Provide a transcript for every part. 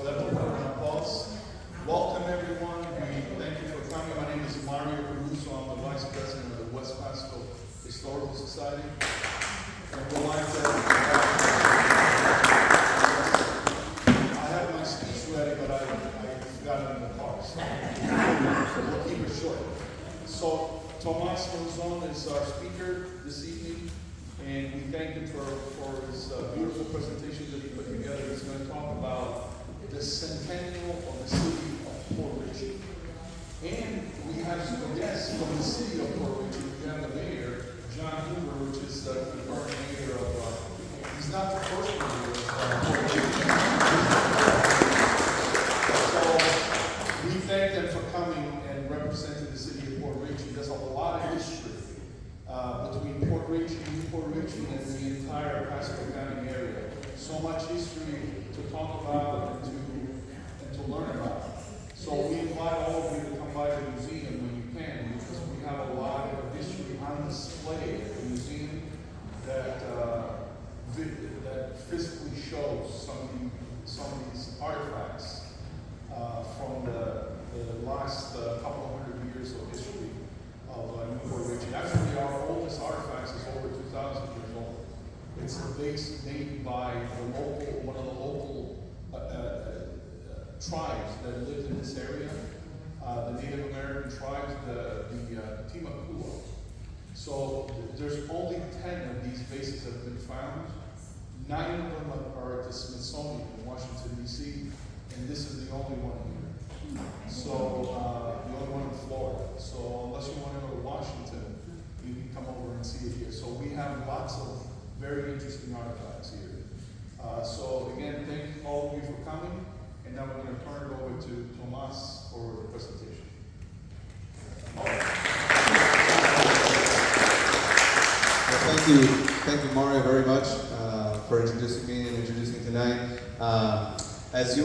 level for an applause. Welcome everyone. We thank you for coming. My name is Mario Caruso. I'm the Vice President of the West Pasco Historical Society. And we'd like to I have my speech ready, but I forgot it in the car. So we'll keep it short. So Tomas Monzon is our speaker this evening, and we thank him for his beautiful presentation that he put together. He's going to talk about the centennial of the city of Port Richey. And we have some guests from the city of Port Richey. We have the mayor, John Hoover, which is the current mayor of, he's not the first mayor of Port Richey. So we thank them for coming and representing the city of Port Richey. There's a lot of history between Port Richey, and the entire Pasco County area. So much history to talk about and to learn about. So we invite all of you to come by the museum when you can, because we have a lot of history on display at the museum that physically shows some of these artifacts from the last couple of hundred years of history of New Port Richey. Actually, our oldest artifacts is over 2,000 years old. It's a base made by one of the local tribes that lived in this area, the Native American tribes, the Timaculo. So there's only 10 of these bases that have been found. 9 of them are at the Smithsonian in Washington, D.C., and this is the only one here. So the only one in Florida. So unless you want to go to Washington, you can come over and see it here. So we have lots of very interesting artifacts here. So again, thank all of you for coming. And now we're going to turn it over to Tomas for the presentation. Well, thank you, Mario, very much for introducing me and introducing tonight. As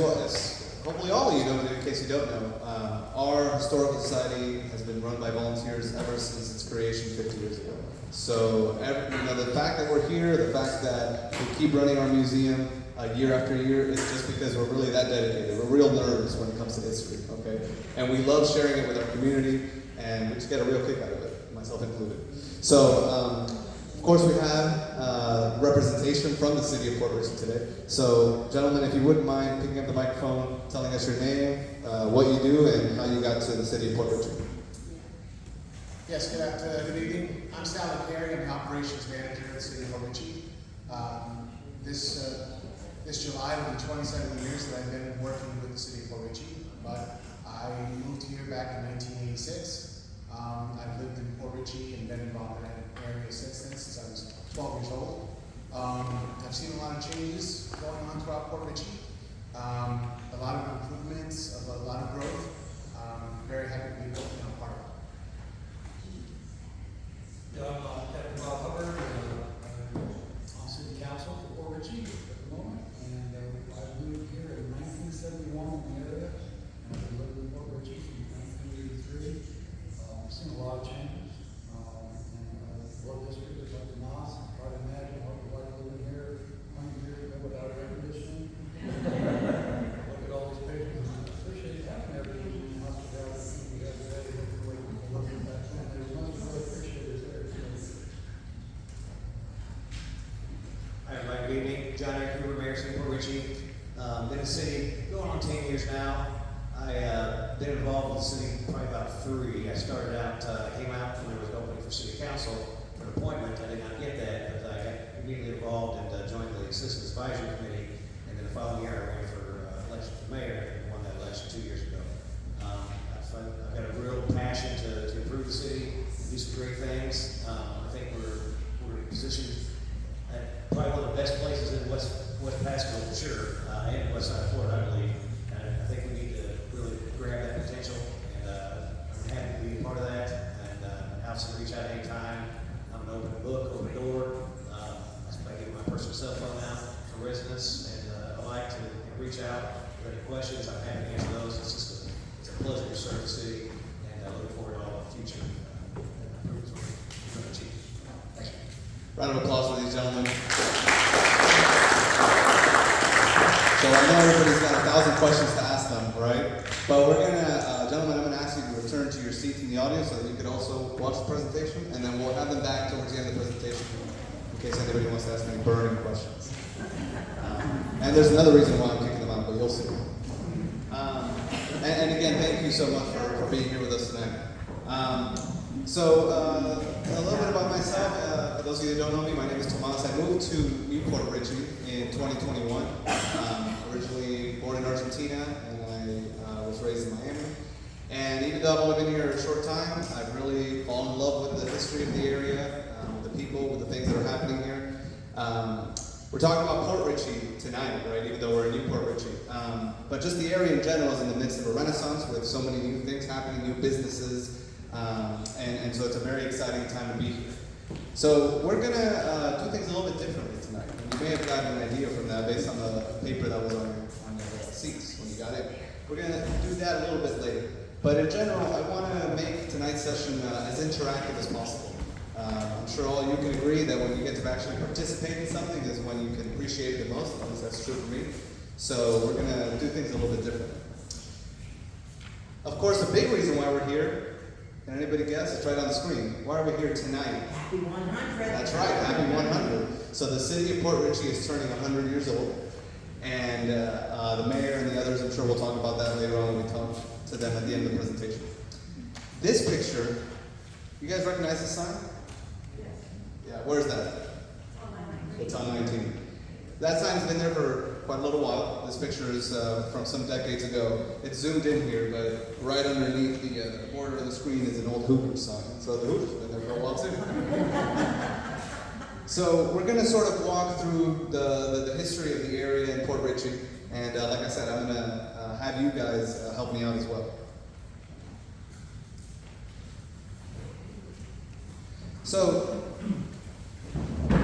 hopefully all of you know, in case you don't know, our historical society has been run by volunteers ever since its creation 50 years ago. So, the fact that we're here, the fact that we keep running our museum year after year, is just because we're really that dedicated. We're real nerds when it comes to history, okay? And we love sharing it with our community, and we just get a real kick out of it, myself included. So, of course, we have representation from the city of Port Richey today. So, gentlemen, if you wouldn't mind picking up the microphone, telling us your name, what you do, and how you got to the city of Port Richey. Yes, good evening. I'm Sally Carey. I'm the operations manager at the city of Port Richey. This July will be 27 years that I've been working with the city of Port Richey, but I moved here back in 1986. I've lived in Port Richey and been involved in that area since then, since I was 12 years old. I've seen a lot of changes going on throughout Port Richey, a lot of improvements, a lot of growth. Very happy to be a part of it. I'm Captain Bob Hubbard, on City Council for Port Richey at the moment, and I moved here in 1971 in the area, and I've been living in Port Richey since 1983. Seen a lot of changes, and what district is like the NOS, and try to imagine what it's like living here 20 years ago without air conditioning. Look at all these pictures, and I appreciate having everything in hospitality we have today, looking back then. There's much to really appreciate is there. Hi, everybody. Good evening. John Hoover, Mayor of Port Richey. Been in the city going on 10 years now. I've been involved with the city probably about 3. I started out, came out when there was an opening for city council for an appointment. I did not get that, but I got immediately involved and joined the Citizens Advisory Committee. And then the following year, I ran for election for mayor and won that election 2 years ago. I've got a real passion to improve the city, do some great things. I think we're positioned at probably one of the best places in West Pasco, for sure, and West Side of Florida, I believe. And I think we need to really grab that potential, and I'm happy to be a part of that. And I'll reach out anytime. I'm an open book, open door. I give my personal cell phone out for residents, and I like to reach out with any questions. I'm happy to answer those. It's a pleasure to serve the city, and I look forward to all the future improvements we're going to achieve. Thank you. Round of applause for these gentlemen. So I know everybody's got 1,000 questions to ask them, right? But we're gonna, gentlemen, I'm gonna ask you to return to your seats in the audience so that you can also watch the presentation, and then we'll have them back towards the end of the presentation in case anybody wants to ask any burning questions. And there's another reason why I'm kicking them out, but you'll see. And again, thank you so much for being here with us tonight. A little bit about myself. For those of you that don't know me, my name is Tomas. I moved to Port Richey in 2021. Originally born in Argentina, and I was raised in Miami. And even though I've only been here a short time, I've really fallen in love with the history of the area, with the people, with the things that are happening here. We're talking about Port Richey tonight, right? Even though we're in New Port Richey. But just the area in general is in the midst of a renaissance with so many new things happening, new businesses, and so it's a very exciting time to be here. So we're gonna do things a little bit differently tonight. And you may have gotten an idea from that based on the paper that was on your seats when you got in. We're gonna do that a little bit later. But in general, I wanna make tonight's session as interactive as possible. I'm sure all you can agree that when you get to actually participate in something is when you can appreciate it the most, at least that's true for me. So we're gonna do things a little bit differently. Of course, the big reason why we're here, can anybody guess? It's right on the screen. Why are we here tonight? Happy 100. That's right, happy 100. So the city of Port Richey is turning 100 years old. And the mayor and the others, I'm sure we'll talk about that later on when we talk to them at the end of the presentation. This picture, you guys recognize this sign? Yeah, where's that? It's on 19. That sign's been there for quite a little while. This picture is from some decades ago. It's zoomed in here, but right underneath the border of the screen is an old Hooters sign. So the Hooters have been there for a while too. So we're going to sort of walk through the history of the area in Port Richey. And like I said, I'm going to have you guys help me out as well. So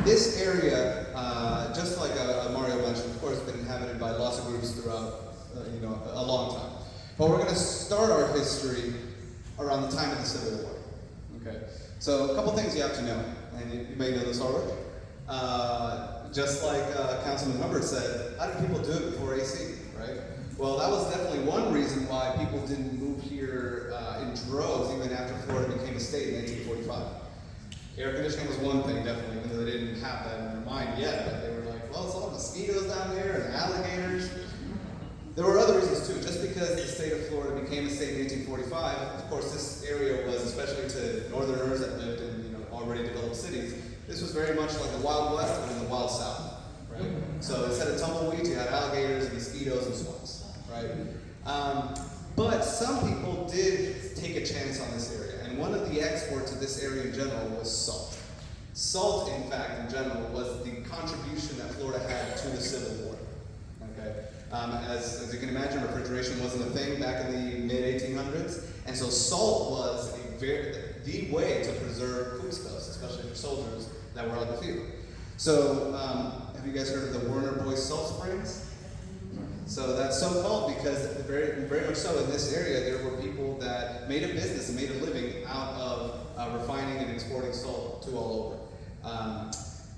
this area, just like Mario mentioned, of course, has been inhabited by lots of groups throughout, a long time. But we're going to start our history around the time of the Civil War. Okay. So a couple things you have to know, and you may know this already. Just like Councilman Hubbard said, how did people do it before AC, right? Well, that was definitely one reason why people didn't move here in droves even after Florida became a state in 1845. Air conditioning was one thing, definitely, even though they didn't have that in their mind yet, but they were like, well, it's all mosquitoes down there and alligators. There were other reasons too. Just because the state of Florida became a state in 1845, of course, this area was, especially to northerners that lived in already developed cities, this was very much like the Wild West but in the Wild South, right? So instead of tumbleweeds, you had alligators and mosquitoes and swamps, right? But some people did take a chance on this area, and one of the exports of this area in general was salt. Salt, in fact, in general, was the contribution that Florida had to the Civil War. Okay, as you can imagine, refrigeration wasn't a thing back in the mid-1800s, and so salt was the way to preserve foodstuffs, especially for soldiers that were out in the field. So, have you guys heard of the Werner Boy Salt Springs? So that's so called because very much so in this area there were people that made a business and made a living out of refining and exporting salt to all over.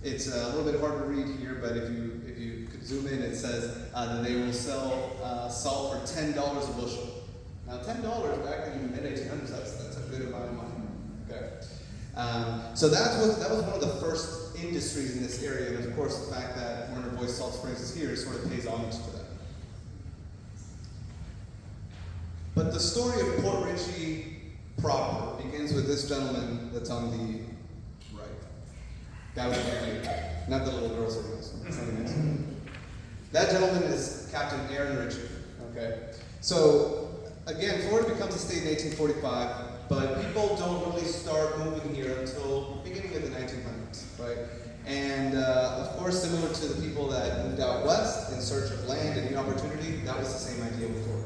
It's a little bit hard to read here, but if you could zoom in, it says that they will sell salt for $10 a bushel. Now $10 back in the mid-1800s, that's a good amount of money. Okay. So that was one of the first industries in this area, and of course the fact that Werner Boy Salt Springs is here sort of pays homage to that. But the story of Port Richey proper begins with this gentleman that's on the right. That was the not the little girl sitting next to me. That gentleman is Captain Aaron Ritchie. Okay. So again, Florida becomes a state in 1845, but people don't really start moving here until the beginning of the 1900s, right? And of course, similar to the people that moved out west in search of land and new opportunity, that was the same idea with Florida.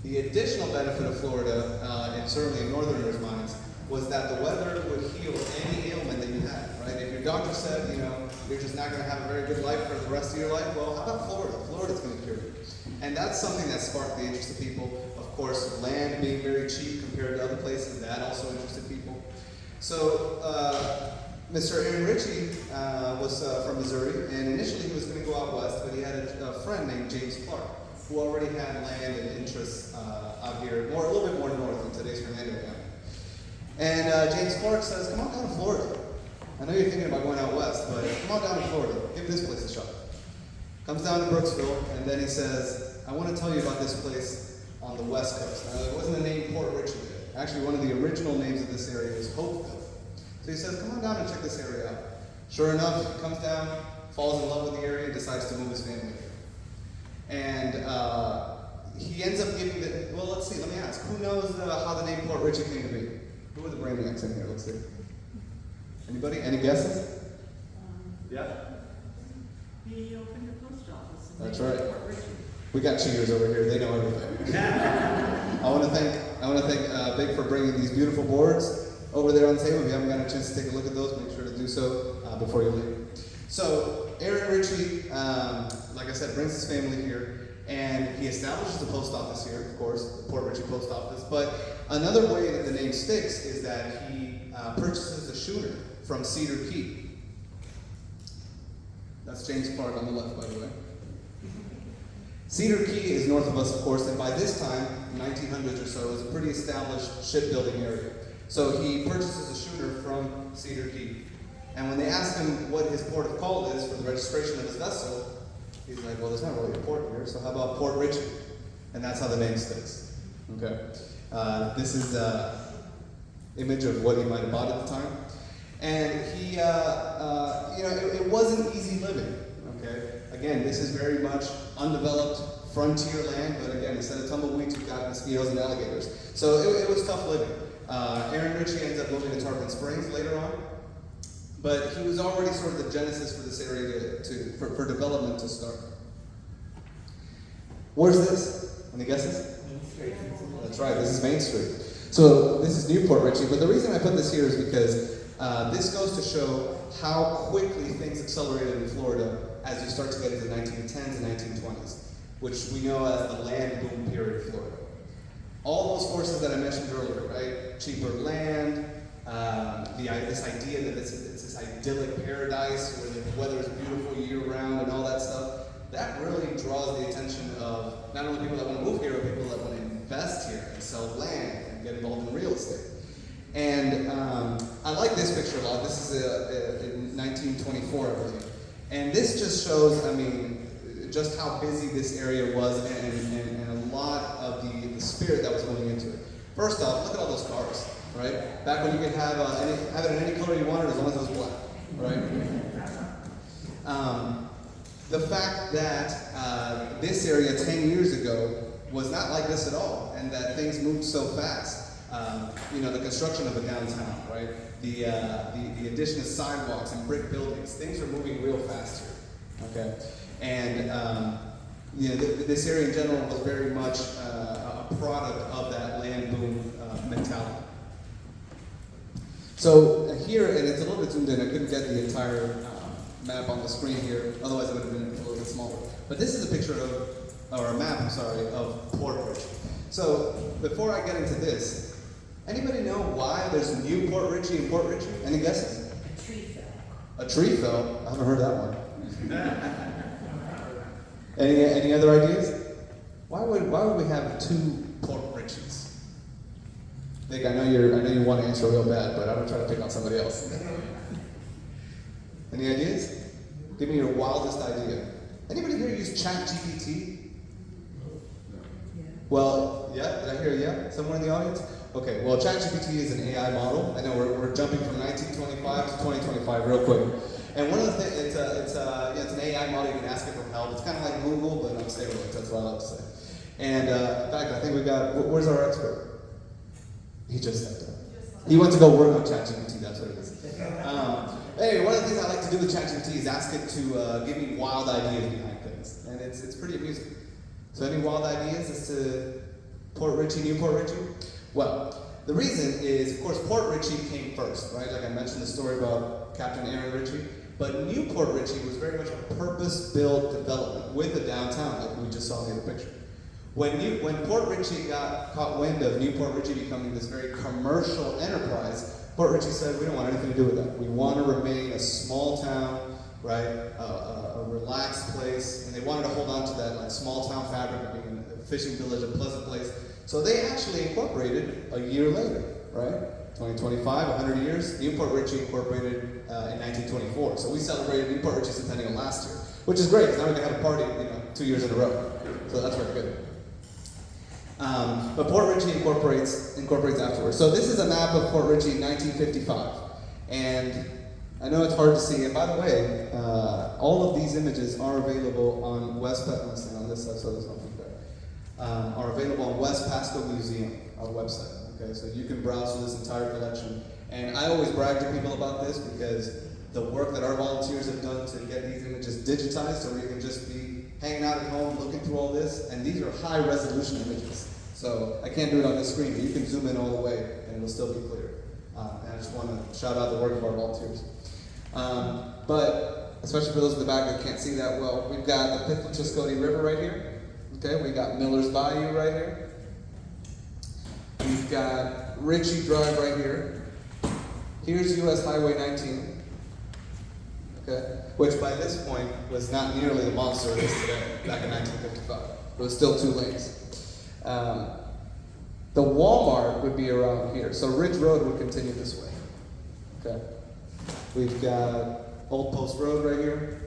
The additional benefit of Florida, and certainly in northerners' minds, was that the weather would heal any ailment that you had, right? If your doctor said, you're just not going to have a very good life for the rest of your life, well, how about Florida? Florida's going to cure you. And that's something that sparked the interest of people. Of course, land being very cheap compared to other places, that also interested people. So, Mr. Aaron Ritchie was from Missouri, and initially he was going to go out west, but he had a friend named James Clark. who already had land and interests out here, a little bit more north in today's Orlando County. And James Clark says, come on down to Florida. I know you're thinking about going out west, but come on down to Florida. Give this place a shot. Comes down to Brooksville, and then he says, I want to tell you about this place on the west coast. Now, there wasn't a name Port Richey yet. Actually, one of the original names of this area was Hopeville. So he says, come on down and check this area out. Sure enough, he comes down, falls in love with the area, and decides to move his family here. And he ends up giving the, well, let's see, let me ask. Who knows how the name Port Richey came to be? Who are the brainiacs in here? Let's see. Anybody? Any guesses? Yeah? He opened a post office. And That's they right. Port Richey. We got cheaters over here. They know everything. I want to thank Big for bringing these beautiful boards over there on the table. If you haven't got a chance to take a look at those, make sure to do so before you leave. So Aaron Ritchie, like I said, brings his family here, and he establishes the post office here, of course, the Port Richey post office. But another way that the name sticks is that he purchases a schooner from Cedar Key. That's James Clark on the left, by the way. Cedar Key is north of us, of course, and by this time, 1900s or so, is a pretty established shipbuilding area. So he purchases a schooner from Cedar Key. And when they ask him what his port of call is for the registration of his vessel, he's like, well, there's not really a port here, so how about Port Richey? And that's how the name sticks. Okay. This is an image of what he might have bought at the time. And he, it wasn't easy living. Okay. Again, this is very much undeveloped frontier land, but again, instead of tumbleweeds, you've got mosquitoes and alligators. So it was tough living. Aaron Ritchie ends up moving to Tarpon Springs later on, but he was already sort of the genesis for this area for development to start. Where's this? Any guesses? Main Street. That's right, this is Main Street. So this is New Port Richey, but the reason I put this here is because this goes to show how quickly things accelerated in Florida as you start to get into the 1910s and 1920s, which we know as the land boom period of Florida. All those forces that I mentioned earlier, right? Cheaper land, this idea that it's this idyllic paradise where the weather is beautiful year-round and all that stuff, that really draws the attention of not only people that want to move here, but people that want to invest here and sell land and get involved in real estate. And I like this picture a lot. This is in 1924, I believe. And this just shows, just how busy this area was and a lot of the spirit that was going into it. First off, look at all those cars, right? Back when you could have it in any color you wanted as long as it was black, right? The fact that this area 10 years ago was not like this at all, and that things moved so fast. The construction of a downtown, right? The addition of sidewalks and brick buildings. Things are moving real fast here, okay? And this area in general was very much a product of that land boom mentality. So here, and it's a little bit zoomed in, I couldn't get the entire map on the screen here, otherwise it would have been a little bit smaller. But this is a picture a map, of Port Richey. So before I get into this, anybody know why there's New Port Richey and Port Richey? Any guesses? A tree fell. A tree fell? I haven't heard that one. Any other ideas? Why would we have two Port Richeys? Nick, I know you want to answer real bad, but I'm gonna try to pick on somebody else. Any ideas? Give me your wildest idea. Anybody here use ChatGPT? Well, yeah, did I hear a yeah? Somewhere in the audience? Okay, well, ChatGPT is an AI model. I know we're jumping from 1925 to 2025 real quick. And one of the things, it's an AI model, you can ask it for help. It's kind of like Google, but on steroids, that's what I like to say. And in fact, I think where's our expert? He just stepped up. He went to go work on ChatGPT, that's what it is. Anyway, one of the things I like to do with ChatGPT is ask it to give me wild ideas behind things. And it's pretty amusing. So any wild ideas as to Port Richey, New Port Richey? Well, the reason is, of course, Port Richey came first, right? Like I mentioned the story about Captain Aaron Ritchie. But New Port Richey was very much a purpose-built development with a downtown, like we just saw in the picture. When Port Richey got caught wind of New Port Richey becoming this very commercial enterprise, Port Richey said, we don't want anything to do with that. We want to remain a small town, right? A relaxed place, and they wanted to hold on to that like small town fabric of being a fishing village, a pleasant place. So they actually incorporated a year later, right? 2025, 100 years. Newport Richey incorporated in 1924. So we celebrated Newport Richey Centennial last year, which is great because now we can have a party, 2 years in a row. So that's very good. But Port Richey incorporates afterwards. So this is a map of Port Richey in 1955, and I know it's hard to see. And by the way, all of these images are available on West. Let's see on this side, so there's nothing there. Are available on West Pasco Museum, our website. Okay, so you can browse through this entire collection. And I always brag to people about this because the work that our volunteers have done to get these images digitized, so you can just be hanging out at home looking through all this. And these are high resolution images. So I can't do it on this screen, but you can zoom in all the way and it'll still be clear. And I just want to shout out the work of our volunteers. But especially for those in the back that can't see that well, we've got the Pithla-Chuscody River right here. Okay, we got Miller's Bayou right here. We've got Ritchie Drive right here. Here's US Highway 19. Okay, which by this point was not nearly the monster it is today, back in 1955. It was still 2 lanes. The Walmart would be around here, so Ridge Road would continue this way. Okay, we've got Old Post Road right here.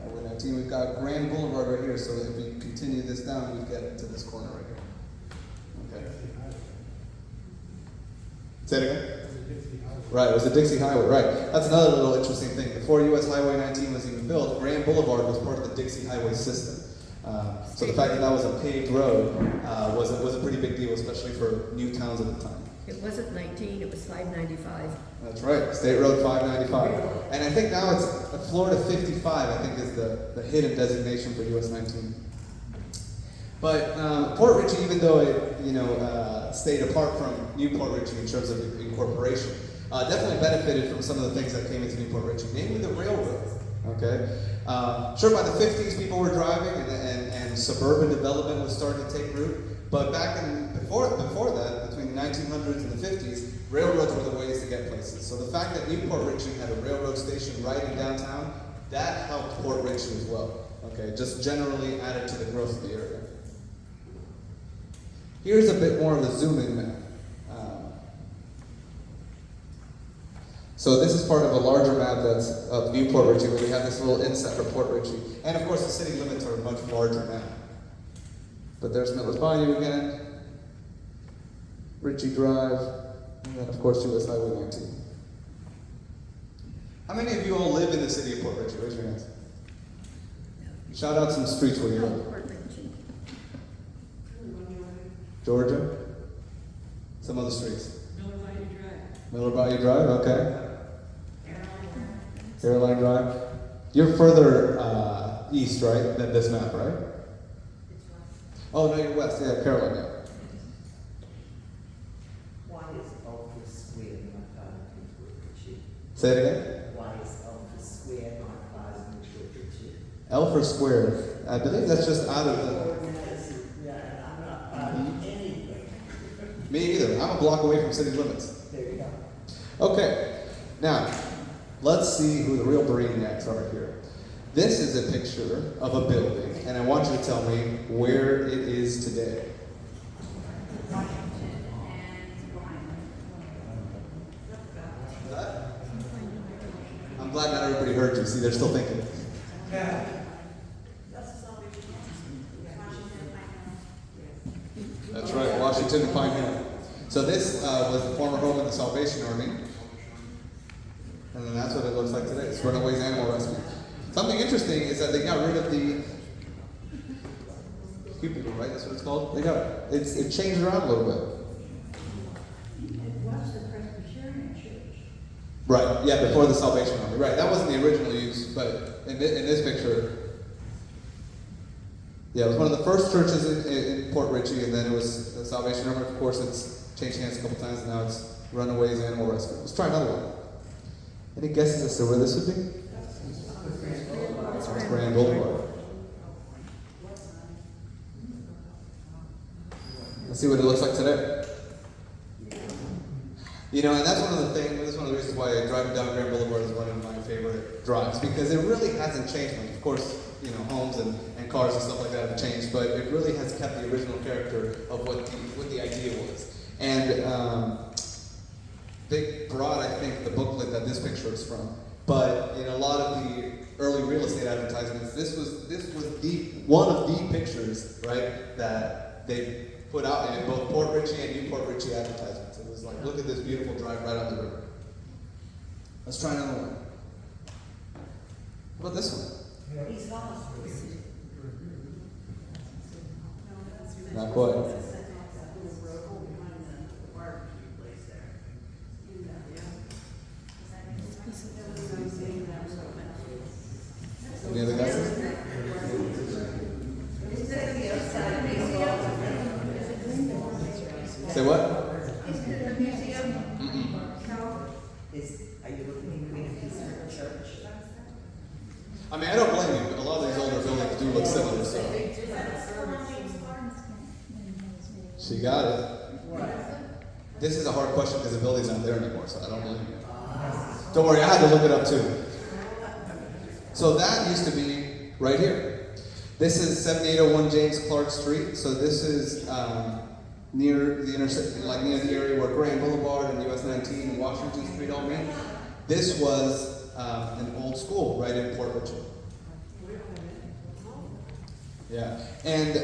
Highway 19. We've got Grand Boulevard right here, so if we continue this down, we get to this corner right here. Okay. Say it again? Right, it was the Dixie Highway, right. That's another little interesting thing. Before US Highway 19 was even built, Grand Boulevard was part of the Dixie Highway system. So the fact that that was a paved road was a pretty big deal, especially for new towns at the time. It wasn't 19, it was 595. That's right, State Road 595. And I think now it's Florida 55, I think is the hidden designation for US 19. But Port Richey, even though it stayed apart from Newport Richey in terms of incorporation, definitely benefited from some of the things that came into Newport Richey, namely the railroad. Okay, sure, by the 50s people were driving and suburban development was starting to take root. But before that, between the 1900s and the 50s, railroads were the ways to get places. So the fact that Newport Richey had a railroad station right in downtown, that helped Port Richey as well. Okay, just generally added to the growth of the area. Here's a bit more of a zoom-in map. So this is part of a larger map that's of Newport Richey, where we have this little inset for Port Richey. And of course the city limits are much larger now. But there's Miller's Bayou again, Ritchie Drive, and then of course US Highway 19. How many of you all live in the city of Port Richey? Raise your hands. Shout out some streets where you live. Port Richey. Georgia? Some other streets. Miller Bayou Drive. Miller Bayou Drive, okay. Caroline Drive. You're further east, right, than this map, right? Oh, no, you're west. Yeah, Caroline, yeah. Why is Alpha Square not part of Newport Richey? Say it again? Why is Alpha Square not part of Newport Richey? Elfer Square. I believe that's just out of the... Yeah, I'm not part of anything. Me either. I'm a block away from city limits. There you go. Okay, now, let's see who the real brainiacs are here. This is a picture of a building, and I want you to tell me where it is today. I'm glad not everybody heard you. See, they're still thinking. That's right, Washington and Pine Hill. So this was the former home of the Salvation Army. And then that's what it looks like today. It's Runaways Animal Rescue. Something interesting is that they got rid of the cubicle, right? That's what it's called? They got it changed around a little bit. It was the Presbyterian Church. Right, yeah, before the Salvation Army. Right, that wasn't the original use, but in this picture, yeah, it was one of the first churches in Port Richey, and then it was the Salvation Army. Of course, it's changed hands a couple times, and now it's Runaways Animal Rescue. Let's try another one. Any guesses as to where this would be? That's Grand Boulevard. Let's see what it looks like today. You know, and that's one of the things, that's one of the reasons why driving down Grand Boulevard is one of my favorite drives, because it really hasn't changed much. Of course, you know, homes and cars and stuff like that have changed, but it really has kept the original character of what the idea was. And Vic brought, I think, the booklet that this picture is from, but in a lot of the early real estate advertisements, this was one of the pictures, right, that they put out in both Port Richey and New Port Richey advertisements. It was like, look at this beautiful drive right on the river. Let's try another one. How about this one? He's lost. Not quite. Any other guys? Say what? Are you looking between a piece of a church? I mean, I don't blame you, but a lot of these older buildings do look similar, so. She got it. This is a hard question because the building's not there anymore, so I don't blame you. Don't worry, I had to look it up too. So that used to be right here. This is 7801 James Clark Street. So this is near the intersection, like near the area where Grand Boulevard and US 19 and Washington Street all meet. This was an old school right in Port Richey. Yeah, and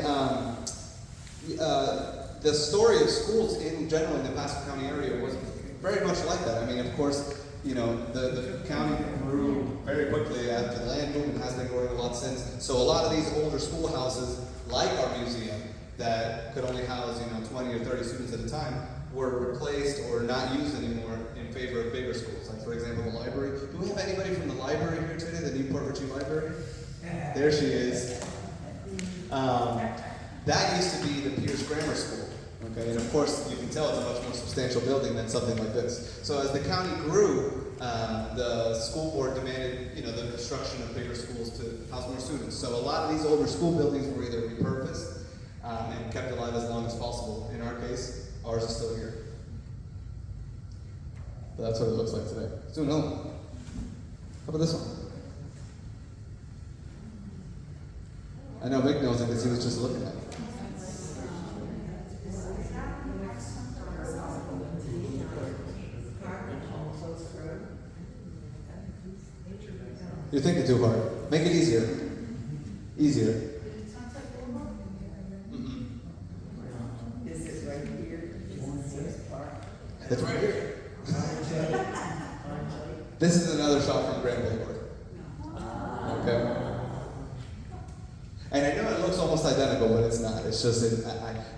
the story of schools in general in the Pasco County area was very much like that. I mean, of course, you know, the county grew very quickly after the land boom and has been growing a lot since. So a lot of these older schoolhouses, like our museum, that could only house, 20 or 30 students at a time, were replaced or not used anymore in favor of bigger schools. Like, for example, the library. Do we have anybody from the library here today, the New Port Richey Library? There she is. That used to be the Pierce Grammar School. Okay, and of course, you can tell it's a much more substantial building than something like this. So as the county grew, the school board demanded, the construction of bigger schools to house more students. So a lot of these older school buildings were either repurposed and kept alive as long as possible. In our case, ours is still here. But that's what it looks like today. Let's do another one. How about this one? I know Vic knows it because he was just looking at it. You're thinking too hard. Make it easier. Easier. This is right here. This is Park. It's right here. This is another shot from Grand Boulevard. Okay. And I know it looks almost identical, but it's not. It's just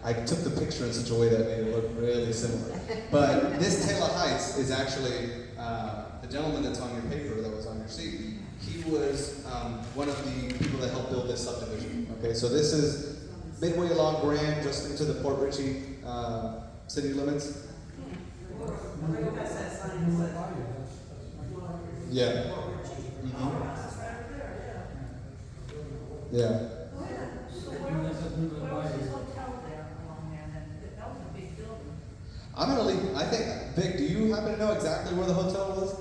I took the picture in such a way that made it look really similar. But this Taylor Heights is actually the gentleman that's on your paper that was on your seat. He was one of the people that helped build this subdivision. Okay, so this is midway along Grand, just into the Port Richey city limits. Yeah. Mm-hmm. Yeah. I'm gonna leave. I think, Vic, do you happen to know exactly where the hotel was?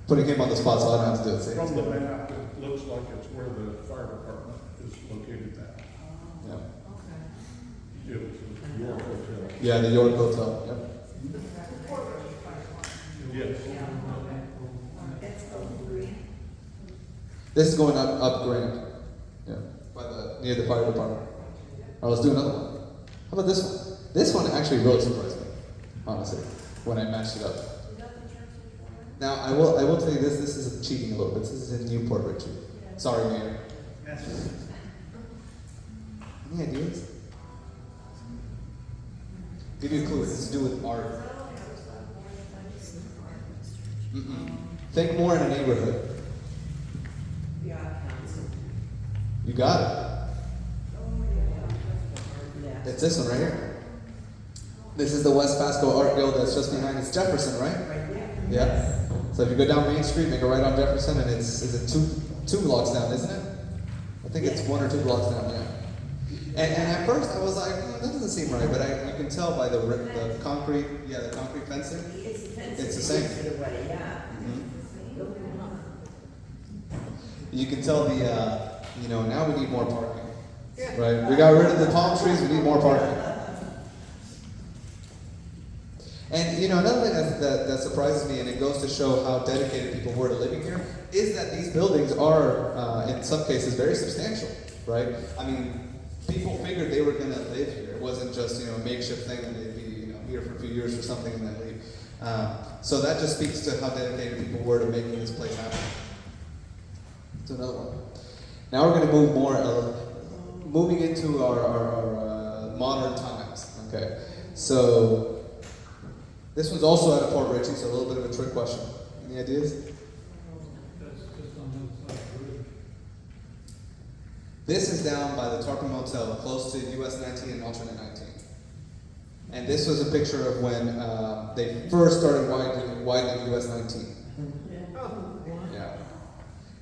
Putting him on the spot, so I don't have to do it. See? From the map, it looks like it's where the fire department is located now. Yeah. It was the York Hotel. Yeah, the York Hotel. Yep. Yes. This is going up Grand. Yeah. Near the fire department. All right, let's do another one. How about this one? This one actually really surprised me, honestly, when I matched it up. Now, I will tell you this is cheating a little bit. This is in New Port Richey. Sorry, Mayor. Any ideas? Give you a clue. It has to do with art. Mm-mm. Think more in a neighborhood. You got it. It's this one right here. This is the West Pasco Art Guild that's just behind. It's Jefferson, right? Yeah. So if you go down Main Street, make a right on Jefferson, and is it two blocks down, isn't it? I think it's 1 or 2 blocks down, yeah. And at first I was like, that doesn't seem right, but you can tell by the concrete, the concrete fencing. It's the fence. It's the same. It away, yeah. You can tell now we need more parking. Right? We got rid of the palm trees, we need more parking. And another thing that surprises me, and it goes to show how dedicated people were to living here, is that these buildings are, in some cases, very substantial, right? I mean, people figured they were going to live here. It wasn't just a makeshift thing and they'd be here for a few years or something and then leave. So that just speaks to how dedicated people were to making this place happen. It's another one. Now we're going to moving into our modern times. Okay, so. This one's also out of Port Richey, so a little bit of a trick question. Any ideas? That's just on the other side of the bridge. This is down by the Tarpon Motel, close to US 19 and alternate 19. And this was a picture of when they first started widening US 19. Yeah.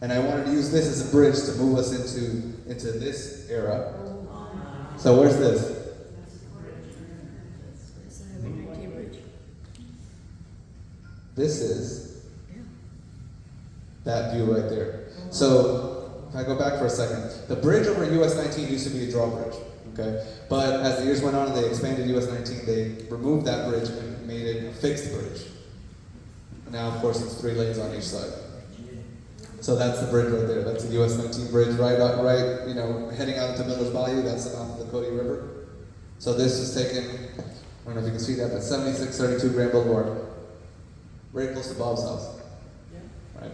And I wanted to use this as a bridge to move us into this era. So where's this? This is that view right there. So, if I go back for a second, the bridge over US 19 used to be a drawbridge, okay? But as the years went on and they expanded US 19, they removed that bridge and made it a fixed bridge. Now, of course, it's 3 lanes on each side. So that's the bridge right there. That's the US 19 bridge right, heading out into Miller's Bayou. That's the mouth of the Cody River. So this is taken, I don't know if you can see that, but 7632 Grand Boulevard. Very close to Bob's house. Right?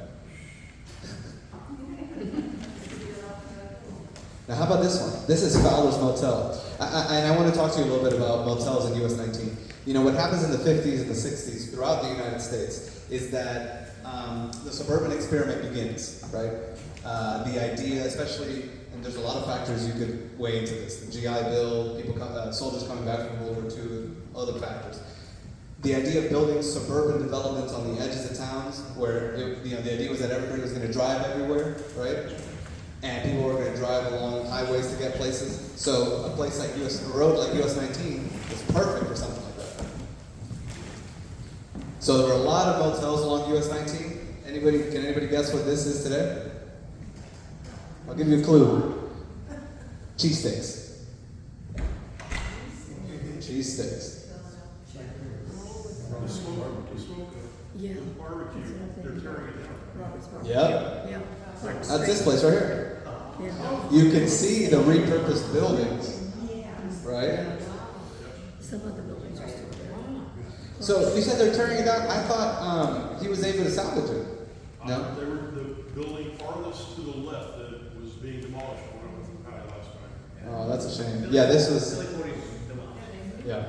Now, how about this one? This is Fowler's Motel. And I want to talk to you a little bit about motels in US 19. What happens in the 50s and the 60s throughout the United States is that the suburban experiment begins, right? The idea, especially, and there's a lot of factors you could weigh into this. The GI Bill, soldiers coming back from World War II, and other factors. The idea of building suburban developments on the edges of towns, where the idea was that everybody was going to drive everywhere, right? And people were going to drive along highways to get places. So a road like US 19 is perfect for something like that. So there were a lot of motels along US 19. Can anybody guess what this is today? I'll give you a clue. Cheesesteaks. Cheesesteaks. The smoke barbecue, they're tearing it down. Yep. Yeah. That's this place right here. Yeah. You can see the repurposed buildings, right? Some of the buildings are still there. So you said they're tearing it down. I thought he was able to salvage it. No? They were the building farthest to the left that was being demolished when I went through Patty last night. Oh, that's a shame. Yeah, this was. Yeah,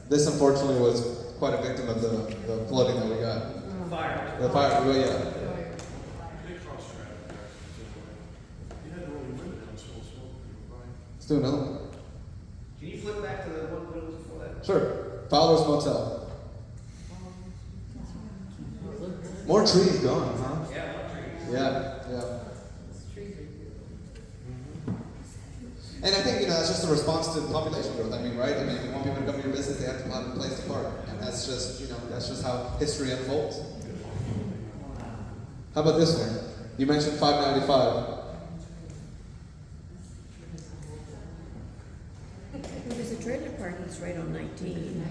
this unfortunately was quite a victim of the flooding that we got. Fire. The fire. Well, yeah. They crossed traffic accidents. You had to really limit how much smoke right? Let's do another one. Can you flip back to the one that was before that? Sure. Fowler's Motel. More trees gone, huh? Yeah, one tree. Yeah. And I think, that's just a response to population growth. I mean, right? I mean, if you want people to come to your business, they have to have a place to park. And that's just how history unfolds. How about this one? You mentioned 595. There's a trailer park that's right on 19.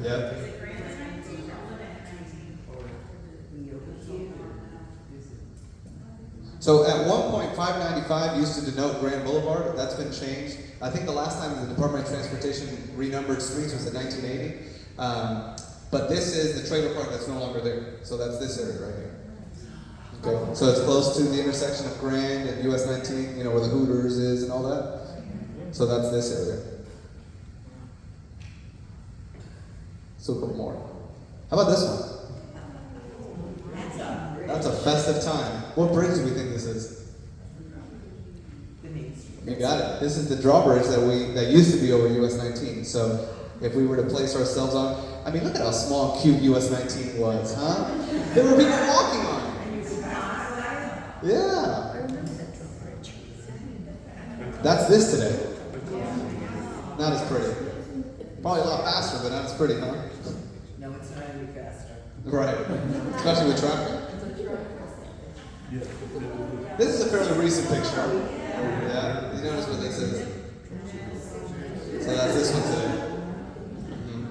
Yeah. So at one point, 595 used to denote Grand Boulevard. That's been changed. I think the last time the Department of Transportation renumbered streets was in 1980. But this is the trailer park that's no longer there. So that's this area right here. Okay. So it's close to the intersection of Grand and US 19, where the Hooters is and all that. So that's this area. So a couple more. How about this one? That's a festive time. What bridge do we think this is? You got it. This is the drawbridge that used to be over US 19. So if we were to place ourselves on, I mean, look at how small, cute US 19 was, huh? There were people walking on it. Yeah. I remember that truck bridge. That's this today. Not as pretty. Probably a lot faster, but not as pretty, huh? No, it's not any faster. Right. Especially with traffic. This is a fairly recent picture. Yeah. You notice what this is? So that's this one today. Mhm.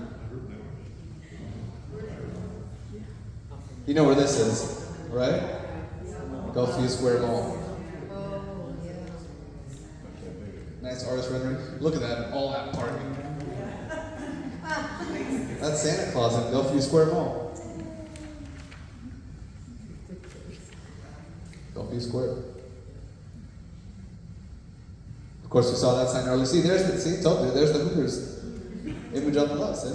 You know where this is, right? Gulfview Square Mall. Oh, yeah. Nice artist rendering. Look at that, all that parking. That's Santa Claus at Gulfview Square Mall. Gulfview Square. Of course, we saw that sign earlier. See, told you, there's the Hooters image on the left, see?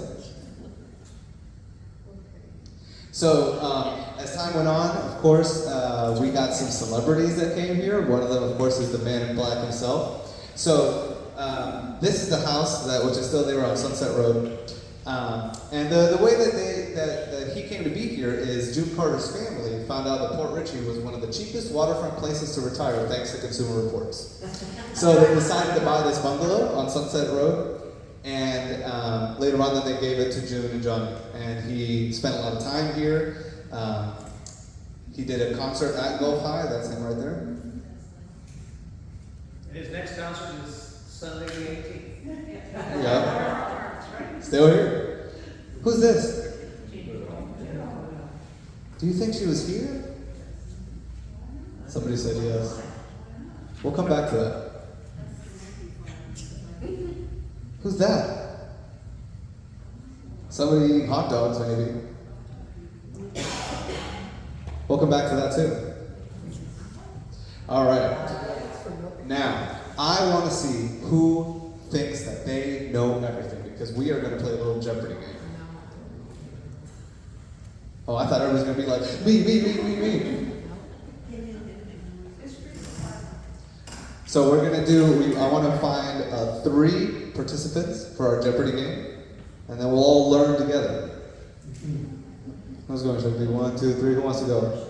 So, as time went on, of course, we got some celebrities that came here. One of them, of course, is the man in black himself. So, this is the house which is still there on Sunset Road. And the way that he came to be here is June Carter's family found out that Port Richey was one of the cheapest waterfront places to retire thanks to Consumer Reports. So they decided to buy this bungalow on Sunset Road, and later on then they gave it to June and Johnny. And he spent a lot of time here. He did a concert at Gulf High, that's him right there. And his next concert is Sunday the 18th. Yeah. Still here? Who's this? Do you think she was here? Somebody said yes. We'll come back to that. Who's that? Somebody eating hot dogs, maybe. We'll come back to that too. All right. Now, I want to see who thinks that they know everything, because we are going to play a little Jeopardy game. Oh, I thought everybody was going to be like, me. So we're going to do, I want to find 3 participants for our Jeopardy game, and then we'll all learn together. Who's going? Should it be 1, 2, 3? Who wants to go?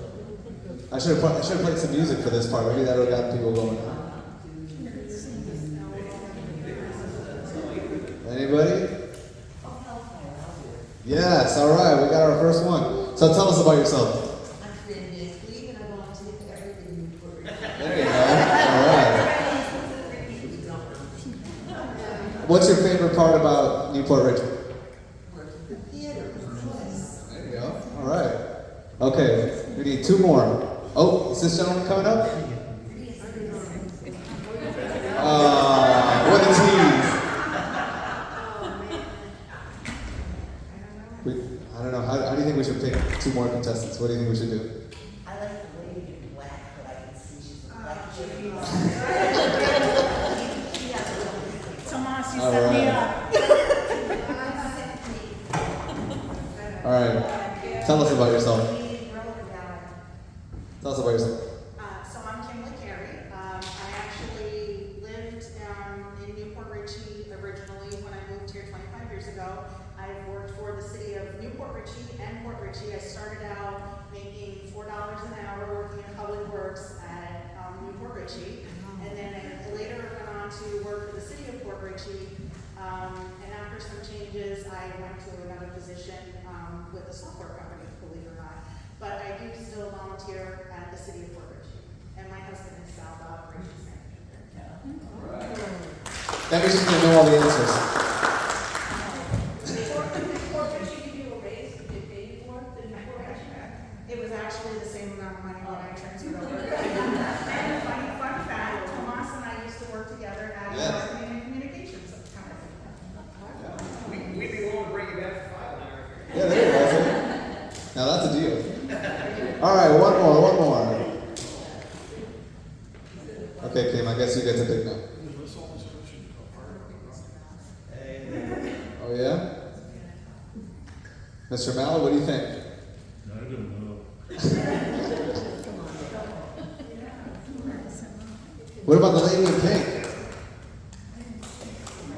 I should have played some music for this part. Maybe that would have got people going. Anybody? Yes, all right, we got our first one. So tell us about yourself. I'm Fran Nickley, and I volunteer for everything in Port Richey. There you go. All right. What's your favorite part about Newport Richey? Working the theater, plays. There you go. All right. Okay, we need 2 more. Oh, is this gentleman coming up? What a tease. I don't know. How do you think we should pick 2 more contestants? What do you think we should do? I like the lady in black, but I can see she's a black chick. Tomas, you All set me right. up. All right. Tell us about yourself. Tell us about yourself. So I'm Kimberly Carey. I actually lived in Newport Richey originally when I moved here 25 years ago. I've worked for the city of Newport Richey and Port Richey. I started out making $4 an hour working in public works at Newport Richey. And then I later went on to work for the city of Port Richey. And after some changes, I went to another position with a software company, believe it or not. But I do still volunteer at the city of Port Richey. And my husband is South Operations Manager. That means she's going to know all the answers. It was actually the same amount of money when I transferred over. And a fun fact, Tomas and I used to work together at Yes. marketing and communications company. We'd be willing to bring you back for 5 hours. Yeah, there you go. Now that's a deal. All right, one more. Okay, Kim, I guess you get to pick now. Oh, yeah? Mr. Mallow, what do you think? I don't know. What about the lady in pink?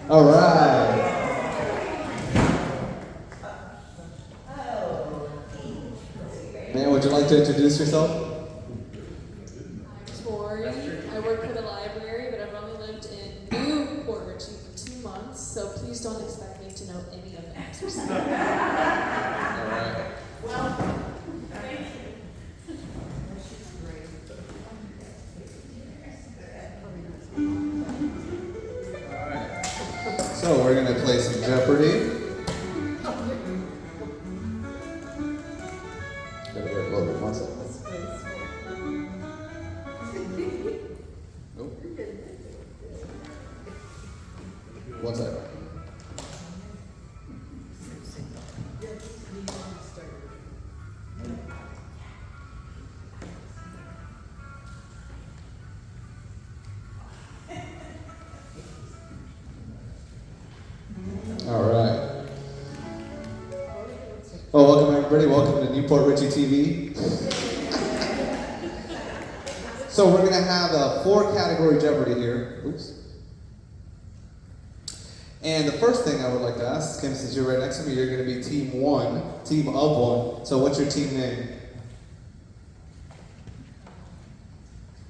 All right. Ma'am, would you like to introduce yourself? we're gonna play some Jeopardy. Gotta get a little bit, 1 second. Nope. 1 second. All right. Well, welcome everybody. Welcome to Port Richey TV. So we're gonna have a 4-category Jeopardy here. Oops. And the first thing I would like to ask, Kim, since you're right next to me, you're gonna be team of one. So what's your team name?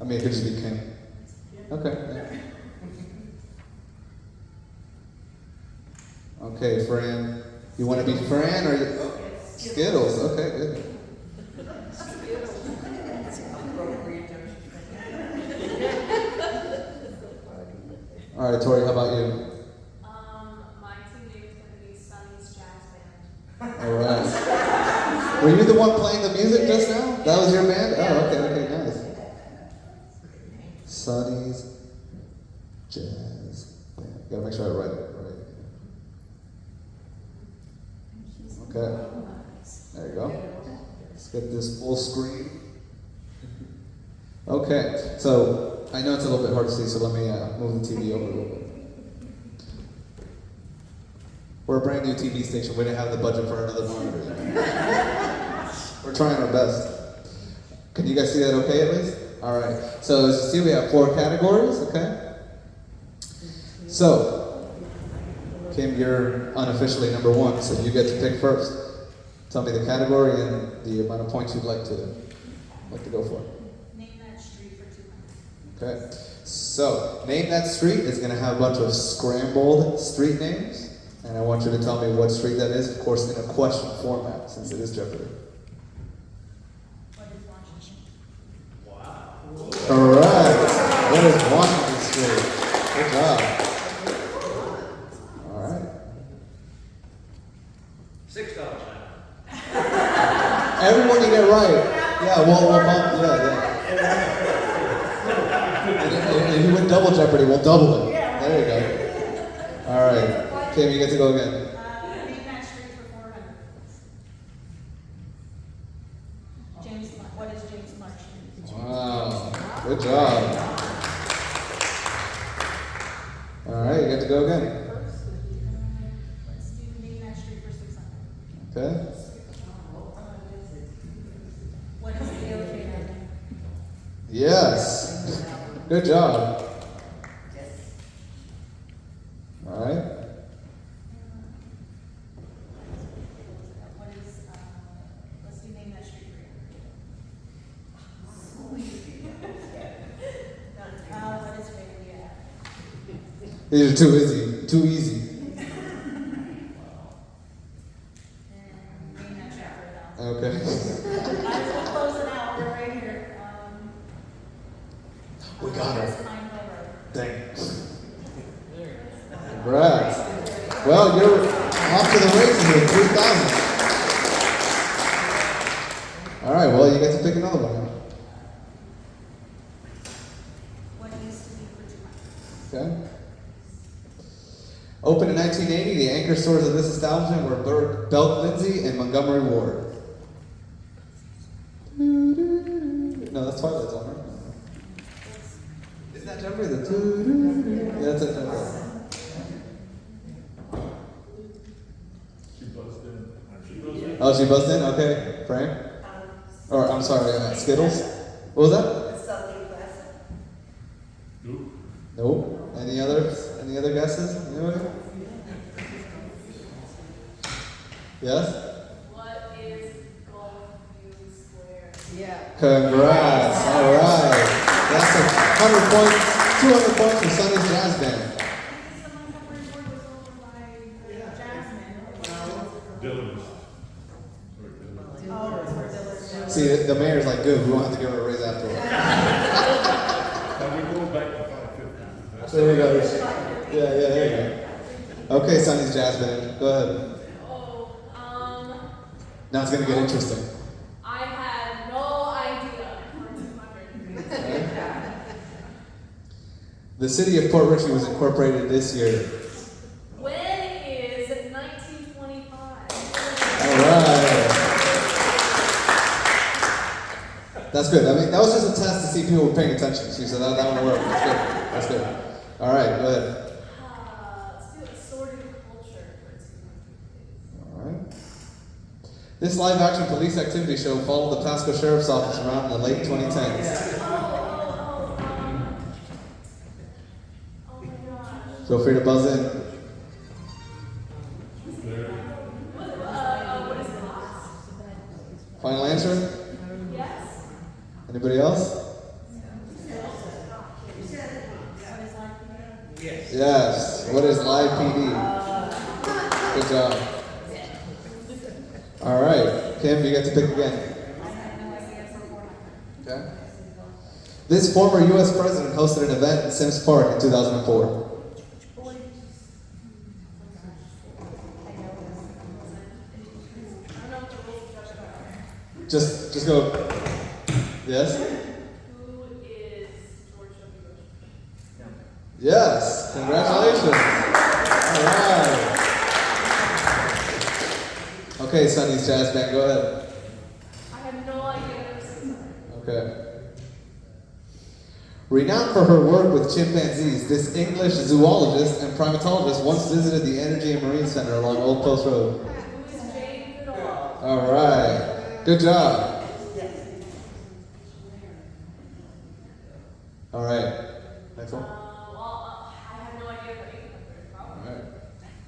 I mean, it could just be Kim. Okay. Yeah. Okay, Fran. You want to be Fran or you? Oh, Skittles. Okay, good. All right, Tori, how about you? My team name is going to be Sunny's Jazz Band. All right. Were you the one playing the music just now? That was your band? Oh, okay, nice. Sonny's Jazz Band. Gotta make sure I write it right. Okay. There you go. Let's get this full screen. Okay, so I know it's a little bit hard to see, so let me move the TV over a little bit. We're a brand new TV station. We didn't have the budget for another monitor. We're trying our best. Can you guys see that okay at least? All right. So as you see, we have 4 categories, okay? So, Kim, you're unofficially number 1, so you get to pick first. Tell me the category and the amount of points you'd like to go for. Name that street for 200. Okay. So, Name That Street is going to have a bunch of scrambled street names, and I want you to tell me what street that is, of course, in a question format, since it is Jeopardy. What is Washington? Wow. All right. What is Washington Street? Good job. All right. $6 now. Everyone you get right. Yeah, we'll bump. Yeah. And if you win double Jeopardy, we'll double it. There you go. All right. Kim, you get to go again. Name that street for 400. What is James Marsh Street? Wow. Good job. All right, you get to go again. Let's do name that street for 600. Okay. What is the elevator? Yes. Good job. All right. What is, let's do name that street for you. What is Fairview? These are too easy. Too easy. Name that street for 1,000. Okay. Might as well close it out, we're right here. We got her. Pine Hill Road. Dang. Congrats. Well, you're off to the races with 3,000. All right, well, you get to pick another one. What used to be for 200? Okay. Opened in 1980, the anchor stores of this establishment were Belk Lindsay and Montgomery Ward. No, that's Twilight Zone, right? Isn't that Jeopardy? The yeah, that's it. Oh, she buzzed in? Okay. Frank? Or, I'm sorry, Skittles? What was that? Nope. Any other guesses? Anybody? Yes? What is Gulfview Square? Yeah. Congrats. All right. That's 100 points, 200 points for Sunny's Jazz Band. The Montgomery Ward was over by Jasmine. Oh, it's where Dillard's. See, the mayor's like, good, we won't have to give her a raise afterward. There you go. Yeah, there you go. Okay, Sonny's Jazz Band, go ahead. Oh, Now it's gonna get interesting. I had no idea for 200. The city of Port Richey was incorporated this year. When is 1925? All right. That's good. I mean, that was just a test to see if people were paying attention. See, so that one worked. That's good. That's good. All right, go ahead. Let's do assorted culture for 200. All right. This live-action police activity show followed the Pasco Sheriff's Office around in the late 2010s. Oh my gosh. Feel free to buzz in. What is it? Final answer? Yes? Anybody else? Yes. What is live PD? Good job. All right. Kim, you get to pick again. Okay. This former U.S. president hosted an event in Sims Park in 2004. Just go. Yes? Who is George W. Bush? Yes. Congratulations. All right. Okay, Sonny's Jazz Band, go ahead. I have no idea what I'm saying. Okay. Renowned for her work with chimpanzees, this English zoologist and primatologist once visited the Energy and Marine Center along Old Post Road. Who is Jane Goodall? All right. Good job. All right. Next one. Well, I have no idea for 800, All probably. right.